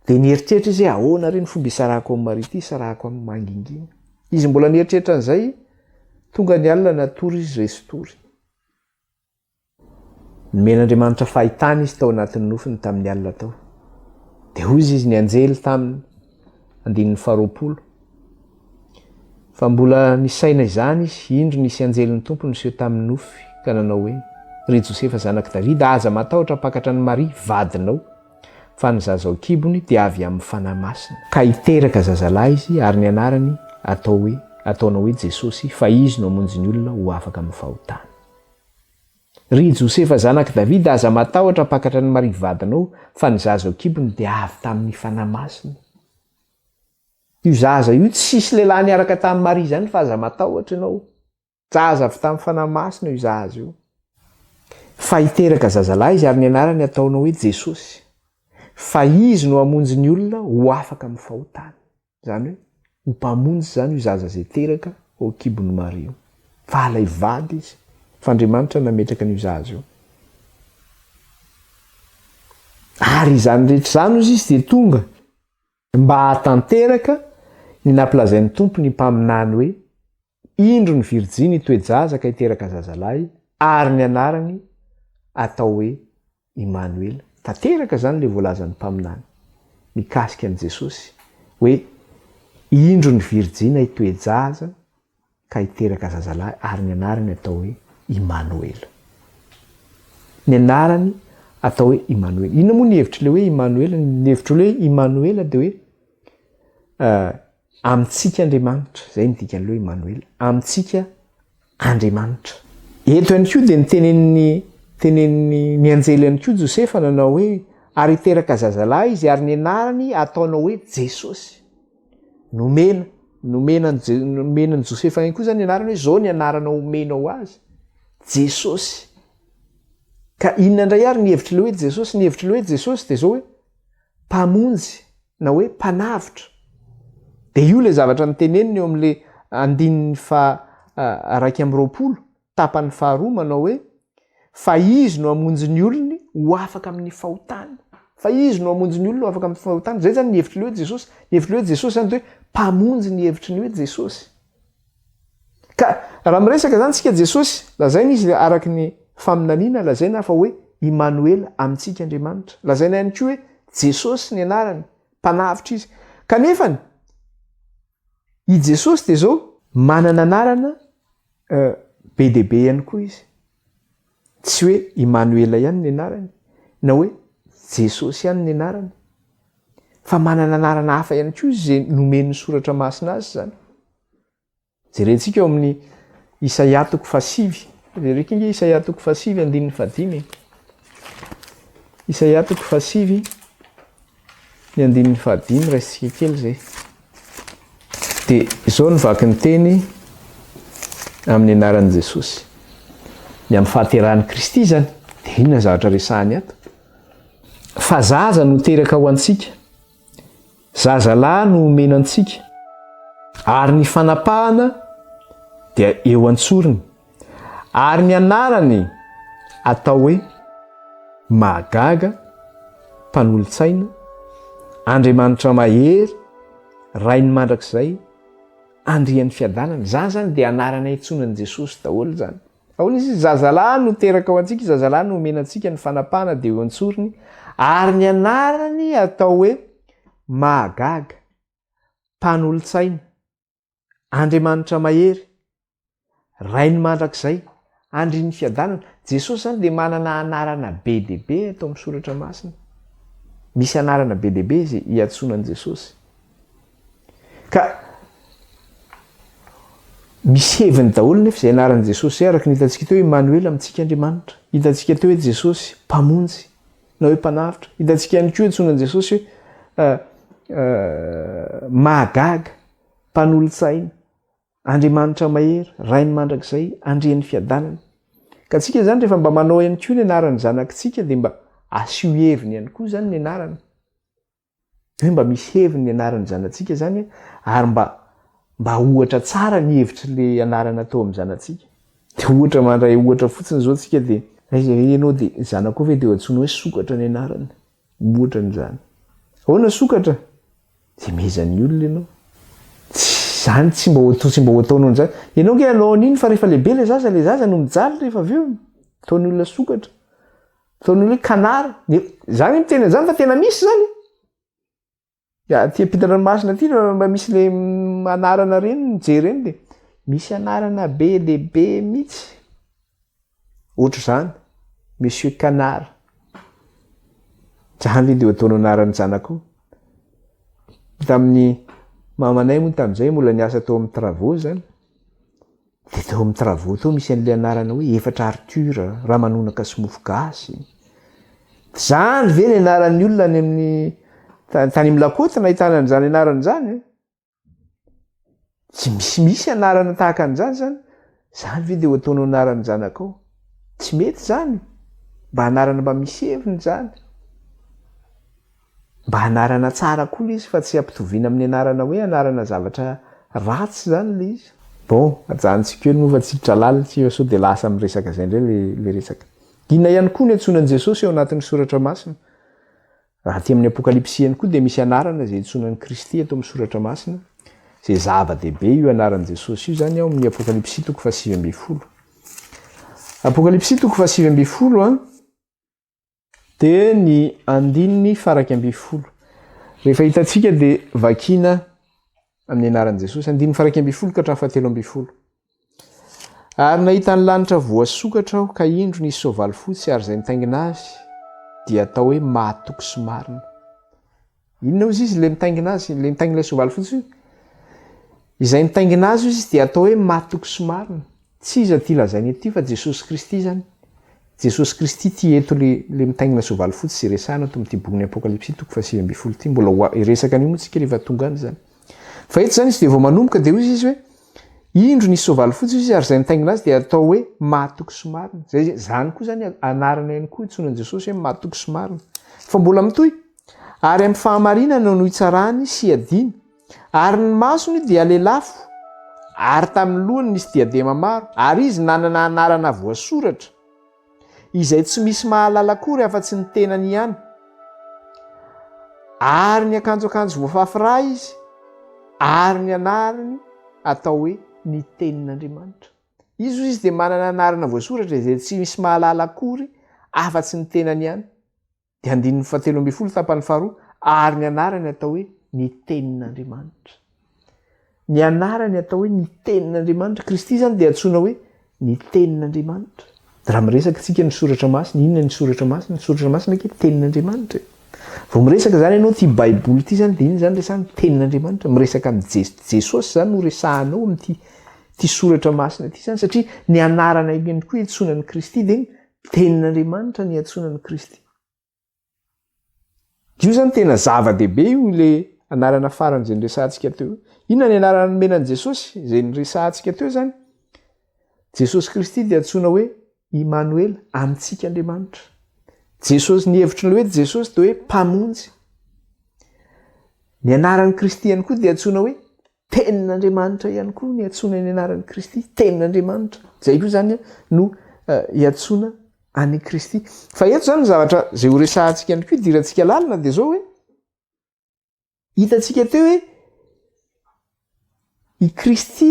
Speaker 1: Dia nieritreritra izy ahoana reny fomba isarahako amin'ny Maria ty isarahako amin'ny mangingina. Izy mbola nieritreritra an'izay tonga ny alina natory izy resy tory. Nomen'Andriamanitra fahitana izy tao anatin'ny nofiny tamin'ny alina tao. Dia hoy izy ny anjely tamin'ny 20. Fa mbola nisaina izany izy indro nisy anjelin'ny tompony niseho tamin'ny nofy ka nanao hoe ry Josefa zanak'i Davida aza matahotra hampakatra ny Maria vadinao fa ny zaza ao kibony dia avy amin'ny fanahy masina. Ka hiteraka zazalahy izy ary ny anarany ataonao hoe Jesosy fa izy no hamonjy ny olona ho afaka amin'ny fahotana. Ry Josefa zanak'i Davida aza matahotra hampakatra ny Maria vadinao fa ny zaza ao kibony dia avy tamin'ny fanahy masina. Io zaza io tsisy lehilahy niaraka tamin'ny Maria zany fa aza matahotra ianao. Zaza avy tamin'ny fanahy masina io zaza io. Fa hiteraka zazalahy izy ary ny anarany ataonao hoe Jesosy. Fa izy no hamonjy ny olona ho afaka amin'ny fahotana. Zany hoe ho mpamonjy zany io zaza zay teraka ao kibony Maria. Fa alay vady izy. Fa Andriamanitra nametraka n'io zaza io. Ary izany rehetra zany ozy izy dia tonga mba hatanteraka ny nampilazain'ny tompony mpaminany hoe indro ny Virjiny toejaza ka hiteraka zazalahy ary ny anarany atao hoe Emmanuel. Tanteraka zany le voalazan'ny mpaminany mikasika an'i Jesosy hoe indro ny Virjina hitoejaza ka hiteraka zazalahy ary ny anarany atao hoe Emmanuel. Ny anarany atao hoe Emmanuel. Inona moa ny hevitry le hoe Emmanuel? Ny hevitry le hoe Emmanuel dia hoe amintsika Andriamanitra. Zay ny dikan'le hoe Emmanuel. Amintsika Andriamanitra. Eto ihany koa dia tenen'ny anjely ihany koa Josefa nanao hoe ary hiteraka zazalahy izy ary ny anarany ataonao hoe Jesosy. Nomenan'i Josefa ihany koa zany anarany hoe zao ny anaranao omenao azy. Jesosy. Ka inona indray ary ny hevitry le hoe Jesosy? Ny hevitry le hoe Jesosy dia zao hoe mpamonjy na hoe mpanavitra. Dia io le zavatra niteneniny eo amin'le 2:20 tapany faharoa manao hoe fa izy no hamonjy ny olony ho afaka amin'ny fahotana. Fa izy no hamonjy ny olona ho afaka amin'ny fahotana. Zay zany ny hevitry le hoe Jesosy. Ny hevitry le hoe Jesosy zany dia hoe mpamonjy ny hevitry ny hoe Jesosy. Ka raha miresaka zany tsika Jesosy, lazaina izy araka ny faminaniana, lazaina fa hoe Emmanuel amintsika Andriamanitra. Lazaina ihany koa hoe Jesosy ny anarany, mpanavitra izy. Kanefany i Jesosy dia zao manana anarana be dia be ihany koa izy. Tsy hoe Emmanuel ihany ny anarany na hoe Jesosy ihany ny anarany. Fa manana anarana hafa ihany koa izy zay nomen'ny soratra masina azy zany. Jerentsika eo amin'ny Isaia 5. Jereka inge Isaia 5 andininy 5. Isaia 5 ny andininy 5 raisitsika kely zay. Dia izao ny vaky ny teny amin'ny anaran'i Jesosy. ny amin'ny fahaterahan'i Kristy zany dia inona zavatra resahany ato fa zaza no teraka ho antsika zazalahy no omena antsika ary ny fanapahana dia eo antsoriny ary ny anarany atao hoe mahagaga mpanolo-tsaina Andriamanitra mahery rainy mandrakizay andrian'ny fiadanana zany zany dia anarana itsonan'i Jesosy daholo zany ahoana izy zazalahy no teraka ho antsika zazalahy no omena antsika ny fanapahana dia eo antsoriny ary ny anarany atao hoe mahagaga mpanolo-tsaina Andriamanitra mahery rainy mandrakizay andrian'ny fiadanana Jesosy zany dia manana anarana be dehibe atao amin'ny soratra masina misy anarana be dehibe izy hiantsonan'i Jesosy ka misy heviny daholo nefa izay anaran'i Jesosy araka ny hitantsika teo hoe Emmanuel amintsika Andriamanitra hitantsika teo hoe Jesosy mpamonjy na hoe mpanavitra hitantsika ihany koa hiantsonan'i Jesosy hoe mahagaga mpanolo-tsaina Andriamanitra mahery rainy mandrakizay andrian'ny fiadanana ka tsika zany rehefa mba manao ihany koa ny anarany zanakitsika dia mba asio heviny ihany koa zany ny anarany hoe mba misy heviny ny anarany zanatsika zany ary mba ohatra tsara ny hevitry le anarana atao amin'ny zanatsika dia ohatra mandray ohatra fotsiny zao tsika dia ianao dia zanako ve dia antsoina hoe sokatra ny anarany ohatra n'izany ahoana sokatra dia mezan'ny olona ianao zany tsy mba ho ataonao an'izany ianao nge anao an'iny fa rehefa lehibe le zaza no mijaly rehefa avy eo ataony olona sokatra ataony olona hoe kanara zany mitena zany fa tena misy zany tia-pitandranomasina ty mba misy le anarana reny mijery reny dia misy anarana be lehibe mihitsy ohatra zany monsieur kanara zany le dia ho ataonao anarany zanako tamin'ny mamanay moa tamin'izay mbola niasa tao amin'ny travaux zany dia tao amin'ny travaux tao misy an'ilay anarana hoe efatra Arthur ramanonaka sy mofo gasy zany ve ny anaran'ny olona any amin'ny tany milakoty nahitana an'izany anarana zany tsy misy anarana tahaka an'izany zany ve dia ho ataonao anarany zanakao tsy mety zany mba anarana mba misy heviny zany mba anarana tsara koa le izy fa tsy ampitoviana amin'ny anarana hoe anarana zavatra ratsy zany le izy bon ajantsika eo moa fa tsitra lalitra sao dia lasa amin'ny resaka izay indray le resaka inona ihany koa ny antsonan'i Jesosy eo anatin'ny soratra masina raha ty amin'ny Apokalypsy ihany koa dia misy anarana izay antsonan'i Kristy atao amin'ny soratra masina izay zava-dehibe io anaran'i Jesosy io zany ao amin'ny Apokalypsy 7:20 Apokalypsy 7:20 dia ny 9:20 rehefa hitantsika dia vakina amin'ny anaran'i Jesosy 9:20 ka hatramin'ny 7:20 ary nahita ny lanitra voasokatra aho ka indro nisy soavaly fotsy ary izay nitaingina azy dia atao hoe mahatoky sy marina inona ozy izy le mitaingina azy le mitaingina soavaly fotsy izay nitaingina azy izy dia atao hoe mahatoky sy marina tsy izy aty lazainy aty fa Jesosy Kristy zany Jesosy Kristy ty eto le mitaingina soavaly fotsy sy resahana to amin'ity boky ny Apokalypsy 7:20 ty mbola resaka an'io moa tsika rehefa tonga any zany fa eto zany izy dia vao manomboka dia hozy izy hoe indro nisy soavaly fotsy izy ary izay nitaingina azy dia atao hoe mahatoky sy marina zany koa zany anarana ihany koa itsonan'i Jesosy hoe mahatoky sy marina fa mbola mitohy ary amin'ny fahamarinana no hitsarany sy adiana ary ny masony dia lelafo ary tamin'ny lohany nisy diadema maro ary izy nanana anarana voasoratra izay tsy misy mahalala akory afa-tsy ny tenany ihany ary ny akanjoakanjo voafafy izy ary ny anarany atao hoe ny tenin'Andriamanitra izy izy dia manana anarana voasoratra izay tsy misy mahalala akory afa-tsy ny tenany ihany dia 7:20 tapany faharoa ary ny anarany atao hoe ny tenin'Andriamanitra ny anarany atao hoe ny tenin'Andriamanitra Kristy zany dia antsoina hoe ny tenin'Andriamanitra raha miresaka tsika ny soratra masina inona ny soratra masina ke tenin'Andriamanitra vao miresaka zany ianao ty baiboly ty zany dia iny zany resahany tenin'Andriamanitra miresaka amin'ny Jesosy zany no resahanao amin'ty soratra masina ty zany satria ny anarana ihany koa itsonan'i Kristy dia tenin'Andriamanitra ny atsonan'i Kristy io zany tena zava-dehibe io le anarana farany izay niresahantsika teo inona ny anarana nomenan'i Jesosy izay niresahantsika teo zany Jesosy Kristy dia antsoina hoe Immanuel, amintsika Andriamanitra. Jesosy ny hevitry ny hoe Jesosy dia hoe mpamonjy. Ny anaran'ny Kristy ihany koa dia antsoina hoe tenin'Andriamanitra ihany koa ny antsoina ny anaran'ny Kristy, tenin'Andriamanitra. Zay koa zany no iantsoina any Kristy. Fa eto zany zavatra zay ho resahantsika ihany koa idirantsika lalina dia zao hoe hitantsika teo hoe i Kristy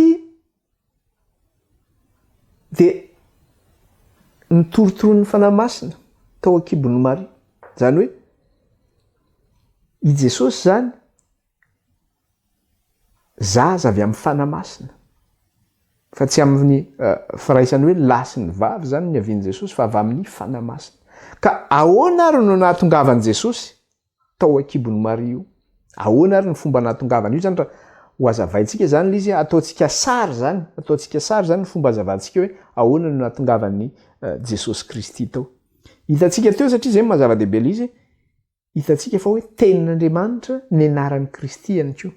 Speaker 1: dia nitorotoroan'ny fanahy masina tao akibon'ny Maria. Zany hoe i Jesosy zany zaza avy amin'ny fanahy masina. Fa tsy amin'ny firaisany hoe lasy ny vavy zany ny avian'i Jesosy fa avy amin'ny fanahy masina. Ka ahoana ary no nahatongavan'i Jesosy tao akibon'ny Maria io? Ahoana ary ny fomba nahatongavany io zany raha ho azavaintsika zany l'izy ataontsika sary zany ny fomba azavantsika hoe ahoana no nahatongavan'ny Jesosy Kristy tao. Hitantsika teo satria zay mazava-dehibe l'izy hitantsika fa hoe tenin'Andriamanitra ny anaran'ny Kristy ihany koa.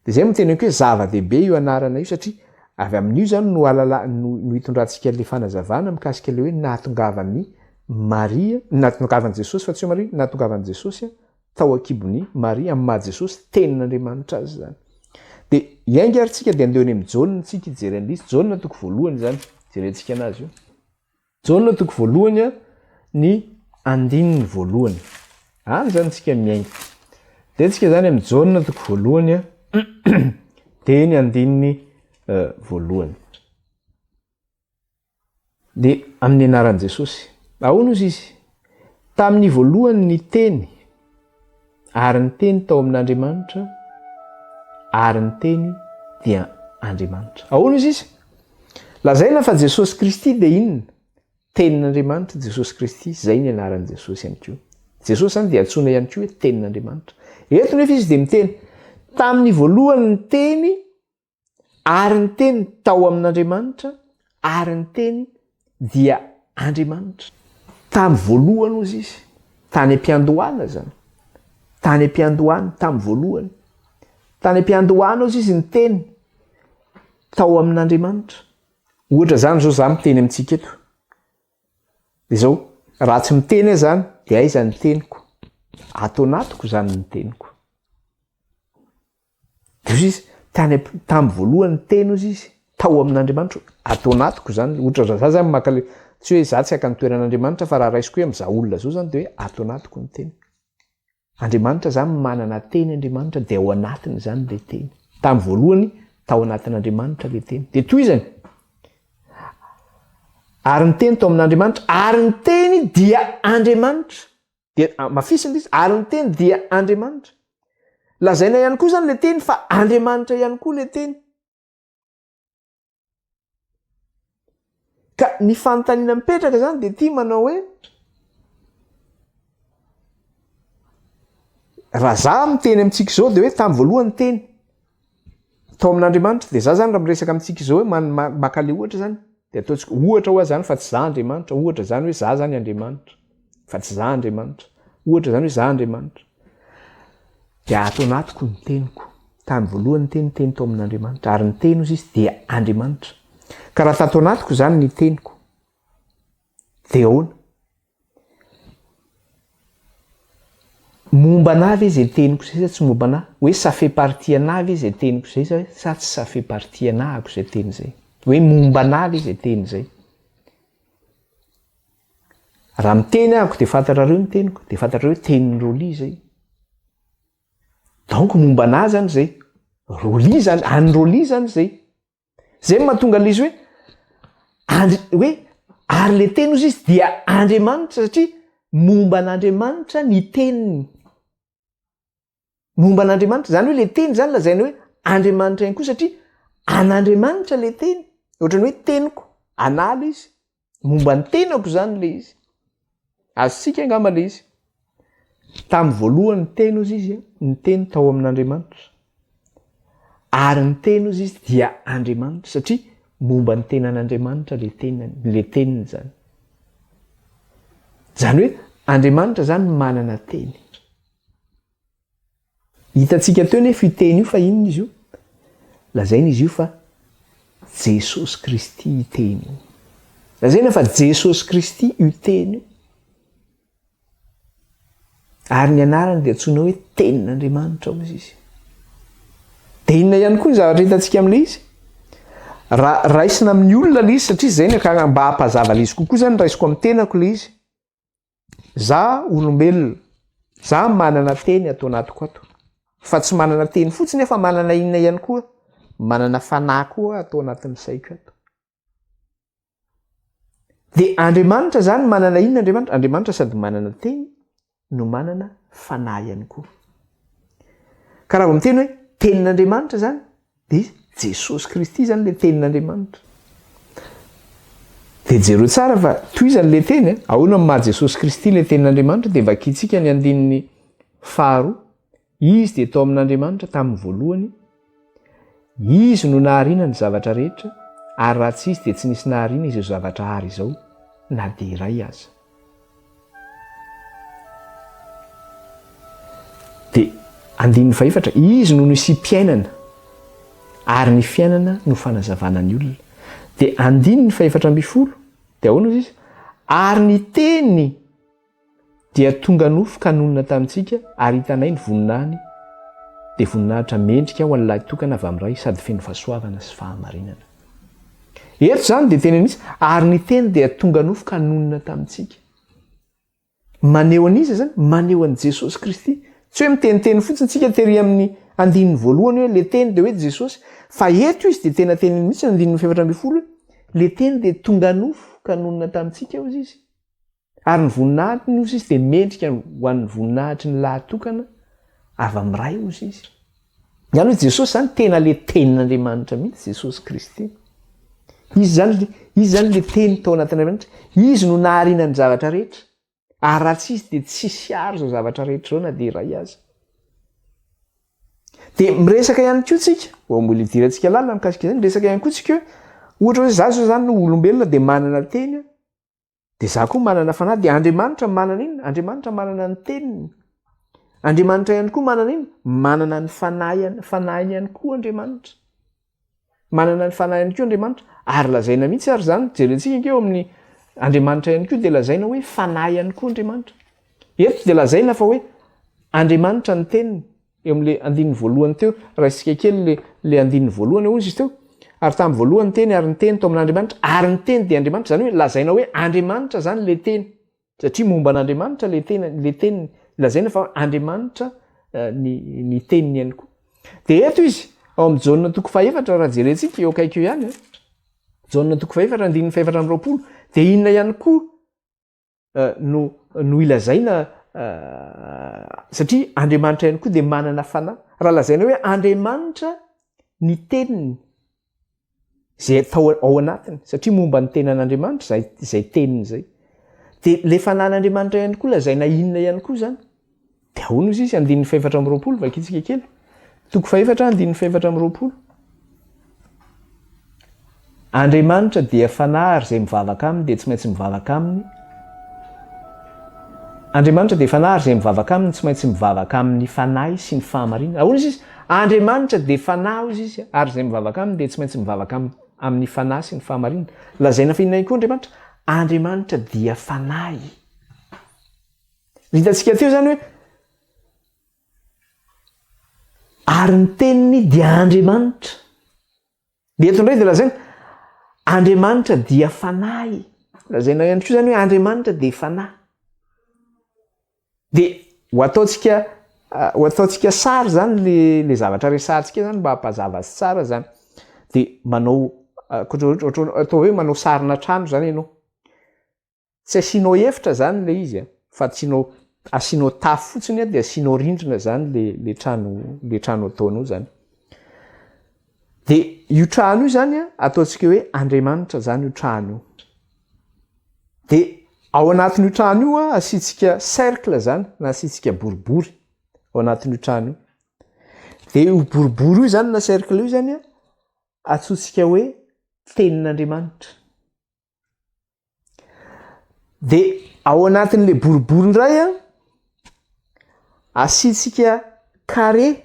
Speaker 1: Dia zay miteny hoe zava-dehibe io anarana io satria avy amin'io zany no hitondrantsika le fanazavana mikasika le hoe nahatongavan'ny Maria, nahatongavan'i Jesosy fa tsy Maria, nahatongavan'i Jesosy tao akibon'ny Maria amin'ny maha Jesosy tenin'Andriamanitra azy zany. Dia iainga ary tsika dia andeha any amin'ny Jaune tsika hijery an'ilay Jaune toko voalohany zany jerentsika anazy io. Jaune toko voalohany ny andininy voalohany. Any zany tsika miainga. Dia tsika zany amin'ny Jaune toko voalohany dia ny andininy voalohany. Dia amin'ny anaran'i Jesosy. Ahoana ozy izy? Tamin'ny voalohany ny teny, ary ny teny tao amin'Andriamanitra, ary ny teny dia Andriamanitra. Ahoana ozy izy? Lazaina fa Jesosy Kristy dia inona? Tenin'Andriamanitra Jesosy Kristy, zay ny anaran'i Jesosy ihany koa. Jesosy zany dia antsoina ihany koa hoe tenin'Andriamanitra. Eto nefa izy dia miteny tamin'ny voalohany ny teny, ary ny teny tao amin'Andriamanitra, ary ny teny dia Andriamanitra. Tamin'ny voalohany ozy izy, tany am-piandohana zany. Tany am-piandohana tamin'ny voalohany. Tany am-piandohana ozy izy ny teny tao amin'Andriamanitra. Ohatra zany zao za miteny amintsika eto. Dia zao, raha tsy miteny zany, dia aiza ny teniko? Ato anatiko zany ny teniko. Dia ozy izy, tamin'ny voalohany teny ozy izy, tao amin'Andriamanitra, ato anatiko zany. Ohatra za zany makale, tsy hoe za tsy aka ny toeran'Andriamanitra fa raha raisiko hoe amin'izao olona zao zany dia hoe ato anatiko ny teny. Andriamanitra zany manana teny Andriamanitra dia ao anatiny zany le teny. Tamin'ny voalohany tao anatin'Andriamanitra le teny. Dia toy izany. Ary ny teny tao amin'Andriamanitra, ary ny teny dia Andriamanitra. Dia mafisina izy, ary ny teny dia Andriamanitra. Lazaina ihany koa zany le teny fa Andriamanitra ihany koa le teny. Ka ny fanontaniana mipetraka zany dia ity manao hoe raha za miteny amintsika izao dia hoe tamin'ny voalohany teny tao amin'Andriamanitra, dia za zany raha miresaka amintsika izao hoe makale ohatra zany dia ataontsika ohatra hoa zany fa tsy za Andriamanitra, ohatra zany hoe za zany Andriamanitra fa tsy za Andriamanitra, ohatra zany hoe za Andriamanitra. Dia ato anatiko ny teniko. Tamin'ny voalohany teny tao amin'Andriamanitra, ary ny teny ozy izy dia Andriamanitra. Ka raha tato anatiko zany ny teniko, dia ahoana? Momba anavy izy teniko izay sa tsy momba anahy? Hoe ça fait partie anavy izy teniko izay sa tsy ça fait partie anahako izay teny izay? Hoe momba anavy izy teny izay. Raha miteny ahako dia fantatrareo ny teniko, dia fantatrareo hoe tenin'ny Roly izay. Donc momba anahy zany izay. Roly zany, any Roly zany izay. Zay mahatonga l'izy hoe ary le teny ozy izy dia Andriamanitra satria momba an'Andriamanitra ny teniny. Momba an'Andriamanitra zany hoe le teny zany lazaina hoe Andriamanitra ihany koa satria an'Andriamanitra le teny. Ohatrany hoe teniko, anala izy. Momba ny tenako zany le izy. Azontsika angamba le izy. Tamin'ny voalohany ny teny ozy izy, ny teny tao amin'Andriamanitra. Ary ny teny ozy izy dia Andriamanitra satria momba ny tenan'Andriamanitra le teniny zany. Zany hoe Andriamanitra zany manana teny. Hitantsika teo nefa io teny io fa inona izy io? Lazaina izy io fa Jesosy Kristy teny io. lazaina fa Jesosy Kristy io teny io. Ary ny anarany dia antsoina hoe tenin'Andriamanitra hozy izy. Dia inona ihany koa ny zavatra hitantsika amin'ilay izy? Raisina amin'ny olona ilay izy satria zay ny mba hampazava ilay izy kokoa zany raisiko amin'ny tenako ilay izy. Za olombelona, za manana teny atao anatiko ato. Fa tsy manana teny fotsiny fa manana inona ihany koa? Manana fanahy koa atao anatin'ny saiko ato. Dia Andriamanitra zany manana inona Andriamanitra? Andriamanitra sady manana teny no manana fanahy ihany koa. Karaha vao miteny hoe tenin'Andriamanitra zany dia Jesosy Kristy zany le tenin'Andriamanitra. Dia jereo tsara fa toy izany le teny ahoana ny maha Jesosy Kristy le tenin'Andriamanitra dia vakintsika ny andininy faharoa. Izy dia tao amin'Andriamanitra tamin'ny voalohany. Izy no nahariana ny zavatra rehetra ary raha tsy izy dia tsy nisy nahariana izao zavatra hary izao na dia iray aza. Dia andininy fahaefatra, izy no nisy mpiainana ary ny fiainana no fanazavana ny olona. Dia andininy fahaefatra ambin'ny folo dia ahoana izy? Ary ny teny dia tonga nofo ka nonina tamintsika ary hitanay ny voninahiny dia voninahitra mendrika ho an'ilay tokana avy amin'iray sady feno fahasoavana sy fahamarinana. Eto zany dia teny misy ary ny teny dia tonga nofo ka nonina tamintsika. Maneho an'iza zany? Maneho an'i Jesosy Kristy. Tsy hoe miteniteny fotsiny tsika tery amin'ny andininy voalohany hoe le teny dia hoe Jesosy, fa eto izy dia tena teniny mihitsy andininy fahaefatra ambin'ny folo le teny dia tonga nofo ka nonina tamintsika hozy izy. Ary ny voninahitry hozy izy dia mendrika ho an'ny voninahitry ny lahatokana avy amin'iray hozy izy. Izany hoe Jesosy zany tena le tenin'Andriamanitra mihitsy Jesosy Kristy. Izy zany le teny tao anatin'Andriamanitra. Izy no nahariana ny zavatra rehetra. Ary raha tsy izy dia tsisy aro izao zavatra rehetra izao na dia iray aza. Dia miresaka ihany koa tsika, mbola hidirantsika lalina mikasika izany, miresaka ihany koa tsika hoe ohatra hoe za zao zany no olombelona dia manana teny, dia za koa manana fanahy, dia Andriamanitra manana inona? Andriamanitra manana ny teniny. Andriamanitra ihany koa manana inona? Manana ny fanahiny ihany koa Andriamanitra. Manana ny fanahiny koa Andriamanitra. Ary lazaina mihitsy ary zany, jerentsika inkeo amin'ny Andriamanitra ihany koa dia lazaina hoe fanahy ihany koa Andriamanitra. Eto dia lazaina fa hoe Andriamanitra ny teniny. Eo amin'ilay andininy voalohany teo, raisika kely le andininy voalohany hozy izy teo. Ary tamin'ny voalohany teny ary ny teny tao amin'Andriamanitra, ary ny teny dia Andriamanitra. Zany hoe lazaina hoe Andriamanitra zany le teny. Satria momba an'Andriamanitra le teniny lazaina fa Andriamanitra ny teniny ihany koa. Dia eto izy ao amin'ny Jaona toko fahaefatra raha jerentsika eo akaiky eo ihany. Jaona toko fahaefatra andininy fahaefatra amby roapolo. Dia inona ihany koa no ilazaina satria Andriamanitra ihany koa dia manana fanahy. Raha lazaina hoe Andriamanitra ny teniny izay tao ao anatiny, satria momba ny tenan'Andriamanitra izay teniny izay. Dia le fanan'Andriamanitra ihany koa lazaina inona ihany koa zany? Dia ahoana izy izy andininy fahaefatra amby roapolo vakintsika kely. Toko fahaefatra andininy fahaefatra amby roapolo. Andriamanitra dia fanahy ary izay mivavaka aminy dia tsy maintsy mivavaka aminy. Andriamanitra dia fanahy ary izay mivavaka aminy tsy maintsy mivavaka amin'ny fanahy sy ny fahamarinana. Ahoana izy izy? Andriamanitra dia fanahy hozy izy ary izay mivavaka aminy dia tsy maintsy mivavaka amin'ny fanahy sy ny fahamarinana. Lazaina fa inona koa Andriamanitra? Andriamanitra dia fanahy. Hitantsika teo zany hoe ary ny teniny dia Andriamanitra. Dia eto indray dia lazaina Andriamanitra dia fanahy. Lazaina ihany koa zany hoe Andriamanitra dia fanahy. Dia ho ataontsika sary zany le zavatra resahantsika zany mba hampazava azy tsara zany. Dia manao atao hoe manao sarina trano zany ianao. Tsy asianao efitra zany le izy fa asianao tafo fotsiny dia asianao rindrina zany le trano ataonao zany. Dia io trano io zany ataontsika hoe Andriamanitra zany io trano io. Dia ao anatin'io trano io asiantsika cercle zany na asiantsika boribory ao anatin'io trano io. Dia io boribory io zany na cercle io zany atsotsika hoe tenin'Andriamanitra. Dia ao anatin'le boribory indray asiantsika carré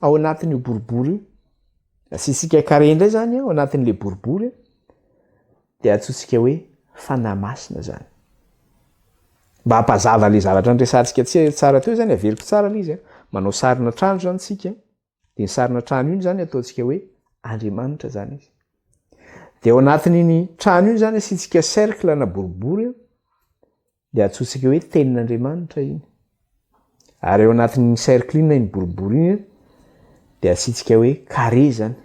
Speaker 1: ao anatin'io boribory io. Asiantsika carré indray zany ao anatin'le boribory. dia atsotsika hoe fanahy masina zany. Mba hampazava le zavatra nyresarintsika tsara teo zany aveliko tsara le izy. Manao sarina trano zany tsika, dia ny sarina trano iny zany ataontsika hoe Andriamanitra zany izy. Dia ao anatin'iny trano iny zany asitsika cercle na boribory, dia atsotsika hoe tenin'Andriamanitra iny. Ary ao anatin'iny cercle iny na iny boribory iny dia asitsika hoe carré zany,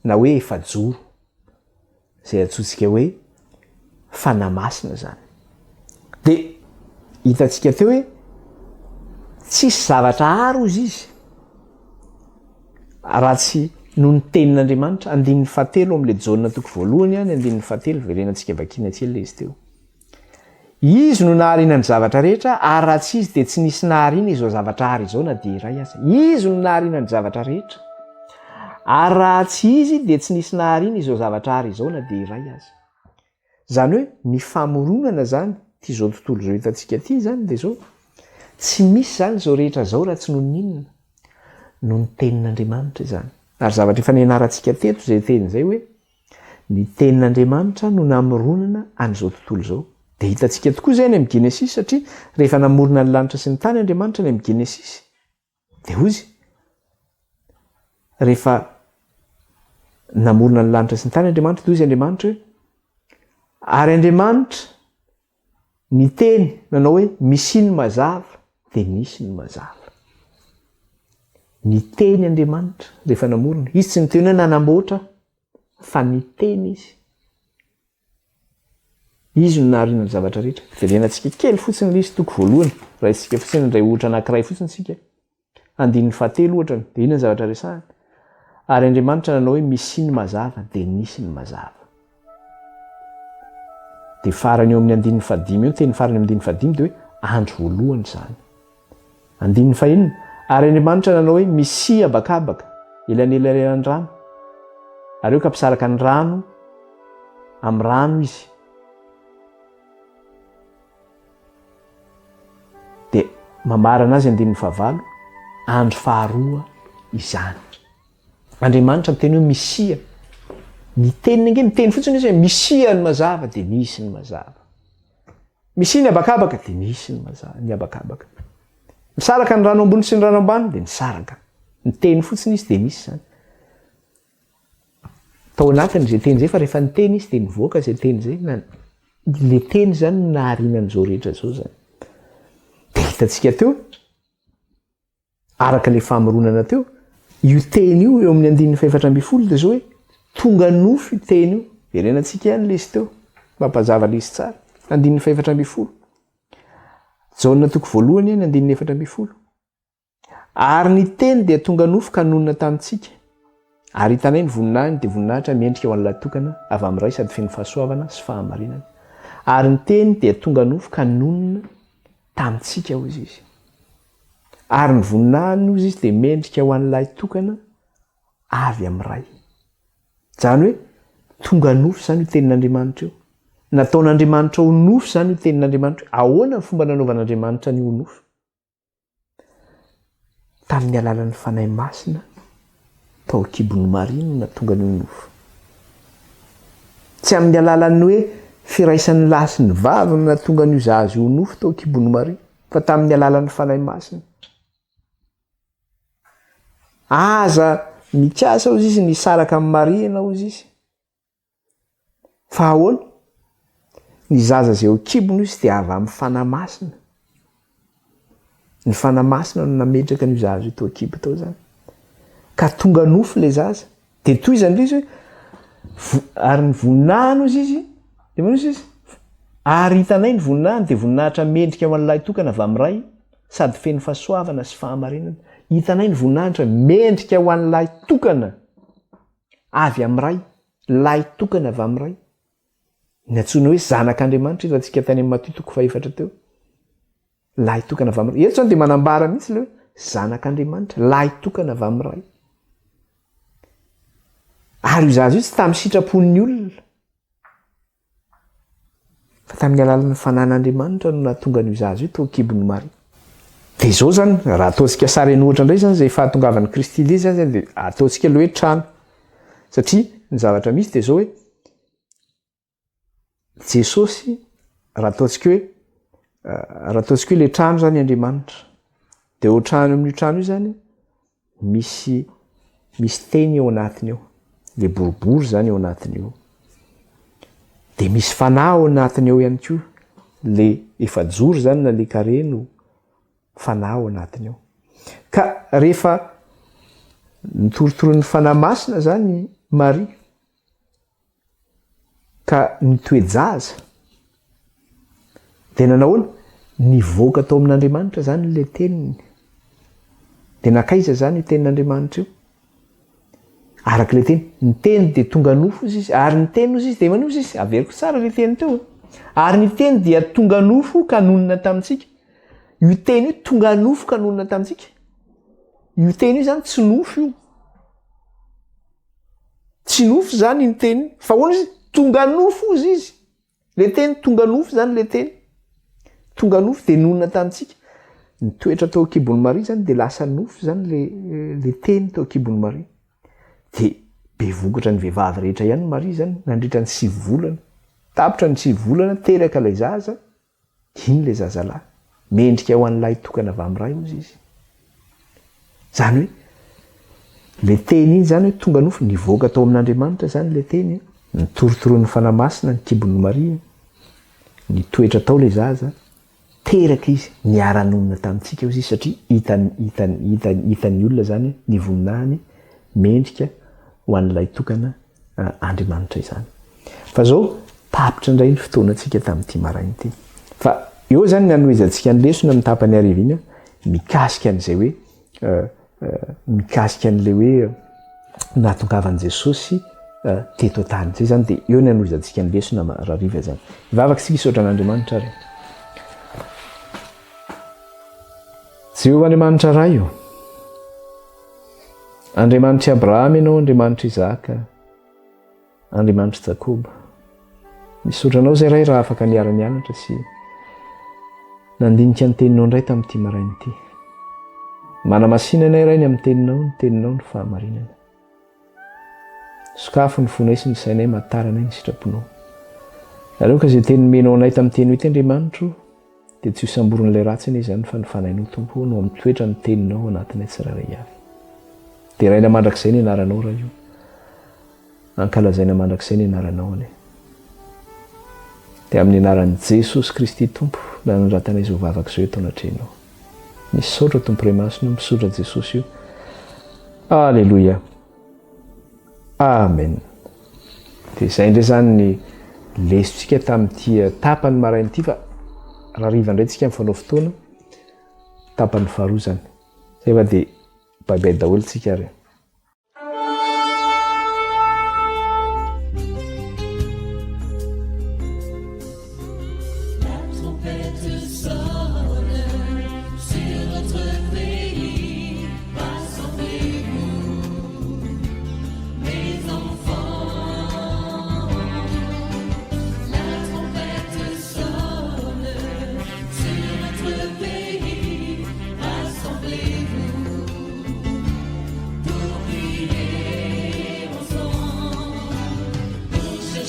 Speaker 1: na hoe efajoro, zay atsotsika hoe fanahy masina zany. Dia hitantsika teo hoe tsisy zavatra haro izy raha tsy noho ny tenin'Andriamanitra. 7 am'le jaune toko voalohany any 7 verenantsika vakina atsy le izy teo. Izy no nahariana ny zavatra rehetra, ary raha tsy izy dia tsy nisy nahariana izao zavatra hary izao na dia iray aza. Izy no nahariana ny zavatra rehetra, ary raha tsy izy dia tsy nisy nahariana izao zavatra hary izao na dia iray aza. Zany hoe ny famoronana zany ty zao tontolo zao hitantsika ty zany dia zao tsy misy zany zao rehetra zao raha tsy noho ninona, noho ny tenin'Andriamanitra zany. Ary zavatra efa nianarantsika teto zay teny zay hoe ny tenin'Andriamanitra no namoronana an'izao tontolo zao. Dia hitantsika tokoa zay ny amin'ny Genesis, satria rehefa namorona ny lanitra sy ny tany Andriamanitra ny amin'ny Genesis, dia hozy rehefa namorona ny lanitra sy ny tany Andriamanitra dia hozy Andriamanitra hoe ary Andriamanitra ny teny nanao hoe misy ny mazava dia nisy ny mazava. Ny teny Andriamanitra rehefa namorona, izy tsy niteny hoe nanamboatra fa ny teny izy. Izy no nahariana ny zavatra rehetra. Verenantsika kely fotsiny lisy toko voalohany, raha isika fotsiny indray ohatra anankiray fotsiny sika. 7 ohatrany, dia ina ny zavatra resahany. Ary Andriamanitra nanao hoe misy ny mazava dia nisy ny mazava. Dia farany eo amin'ny 5 eo, teny farany amin'ny 5 dia hoe andro voalohany zany. 5 ary Andriamanitra nanao hoe misy abakabaka elanelanelan'ny rano, ary eo ka mpisaraka ny rano amin'ny rano izy. Dia mamarana azy 9 andro faharoa izany. Andriamanitra miteny hoe misia, ny teniny ange miteny fotsiny izy hoe misia ny mazava dia misy ny mazava, misy ny abakabaka dia misy ny mazava, ny abakabaka, misaraka ny rano ambony sy ny rano ambany dia misaraka. Ny teny fotsiny izy dia misy zany. Tao anatiny izay teny zay, fa rehefa ny teny izy dia nivoaka izay teny zay. Le teny zany no nahariana an'izao rehetra zao zany. Dia hitantsika teo araka le famoronana teo, io teny io eo amin'ny 412 dia zao hoe tonga nofo io teny io. Verenantsika ihany le izy teo, mampazava le izy tsara. 412 jaune toko voalohany ihany 412. Ary ny teny dia tonga nofo ka nonona tamintsika, ary hitanay ny voninahiny dia voninahitra miendrika ho an'ilay tokana avy amin'iray sady feno fahasoavana sy fahamarinana. Ary ny teny dia tonga nofo ka nonona tamintsika hozy izy. Ary ny voninahiny hozy izy dia miendrika ho an'ilay tokana avy amin'iray. Zany hoe tonga nofo zany io tenin'Andriamanitra io. Nataon'Andriamanitra ho nofo zany io tenin'Andriamanitra. Ahoana ny fomba nanaovan'Andriamanitra ny ho nofo? Tamin'ny alalan'ny fanahy masina tao kibon'ny Maria no natonga ny ho nofo. Tsy amin'ny alalan'ny hoe firaisan'ny lahy sy ny vavy no natonga ny zazy ho nofo tao kibon'ny Maria, fa tamin'ny alalan'ny fanahy masina. Aza mikasa hozy izy nisaraka amin'ny Maria ianao hozy izy. Fa ahoana? Ny zaza izay ho kibony izy dia avy amin'ny fanahy masina. Ny fanahy masina no nametraka ny zaza io tao kibo tao zany. Ka tonga nofo le zaza. Dia toy izany le izy hoe ary ny voninahiny hozy izy, dia manao izy ary hitanay ny voninahiny dia voninahitra mendrika ho an'ilay tokana avy amin'iray sady feno fahasoavana sy fahamarinana. Hitanay ny voninahitra mendrika ho an'ilay tokana avy amin'iray, lay tokana avy amin'iray. Natsoina hoe zanak'Andriamanitra hitantsika tany amin'ny Mateo toko 4 teo. Lay tokana avy amin'iray. Eto zany dia manambara mihitsy le hoe zanak'Andriamanitra, lay tokana avy amin'iray. Ary io zaza io tsy tamin'ny sitrapon'ny olona, fa tamin'ny alalan'ny fanan'Andriamanitra no nahatonga io zaza io tao kibon'ny Maria. Dia izao zany raha ataontsika sary anohitra indray zany izay fahatongavan'i Kristy le zany dia ataontsika le hoe trano. Satria ny zavatra misy dia izao hoe Jesosy raha ataontsika hoe le trano zany Andriamanitra de ao trano amin'io trano io zany misy teny eo anatiny eo, le boribory zany eo anatiny eo, de misy fanahy ao anatiny eo ihany koa, le efajoro zany na le carré no fanahy ao anatiny eo. Ka rehefa nitorotoroan'ny fanahy masina zany Maria ka nitoejaza de nanahoana nivoaka tao amin'Andriamanitra zany le teniny, de nakaiza zany io tenin'Andriamanitra io araka le teny, ny teny de tonga nofo izy, ary ny teny ozy izy de manozy izy, averiko tsara le teny teo, ary ny teny dia tonga nofo ka nonina tamintsika. Io teny io tonga nofo ka nonina tamintsika. Io teny io zany tsy nofo io, tsy nofo zany ny teny, fa hoana izy tonga nofo izy izy, le teny tonga nofo zany le teny, tonga nofo de nonina tamintsika. Nitoetra tao akibon'ny Maria zany de lasa nofo zany le teny tao akibon'ny Maria. De be vokatra ny vehivavy rehetra ihany Maria zany nandritra ny 9 volana, tapitra ny 9 volana teraka ilay zaza, iny le zazalahy mendrika ho an'lahy tokana avy amin'ny ray ozy izy. Zany hoe le teny iny zany hoe tonga nofo, nivoaka tao amin'Andriamanitra zany le teny, nitorotoroan'ny fanahy masina ny kibon'ny Maria, nitoetra tao le zaza, teraka izy niara-nonina tamintsika izy satria hitan'ny olona zany ny voninahiny mendrika ho an'ilay tokana Andriamanitra izany. Fa zao tapitra indray ny fotoanantsika tamin'ity maraina ity. Fa eo zany ny anohizantsika ny lesona amin'ny tapany arivina mikasika an'izay hoe mikasika an'le hoe nahatongavan'i Jesosy teto an-tany zay zany, de eo ny anohizantsika ny lesona rariva zany. Ivavaka sika hisaotra an'Andriamanitra ary. Jehovah Andriamanitra ray io, Andriamanitra Abrahama ianao, Andriamanitra Isaka, Andriamanitra Jakoba, misaotra anao zay ray raha afaka niara-nianatra sy nandinika ny teninao indray tamin'ity maraina ity. Mana-masina anay ray ny amin'ny teninao ny fahamarinana. Sokafo ny fonay sy ny sainay, matara anay ny sitraponao. Aleoka izay teny menao anay tamin'ny teny hoe Andriamanitra, dia tsy ho samborin'ilay ratsy anay izany fa ny fanahinao Tompo no mitoetra ny teninao anatinay tsiraray avy. Dia raina mandrakizay ny anaranao raha io, ankalazaina mandrakizay ny anaranao anay. Dia amin'ny anaran'i Jesosy Kristy Tompo na niratanay izao vavaka izao eto anatrehanao. Misaotra Tompo Ray Masina, misaotra Jesosy io. Alleluia. Amen. Dia izay indray zany ny lesontsika tamin'ity tapany maraina ity, fa raha riva indray tsika mifanao fotoana tapany faharoa zany. Zay va dia baibai daholo tsika ary.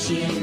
Speaker 2: She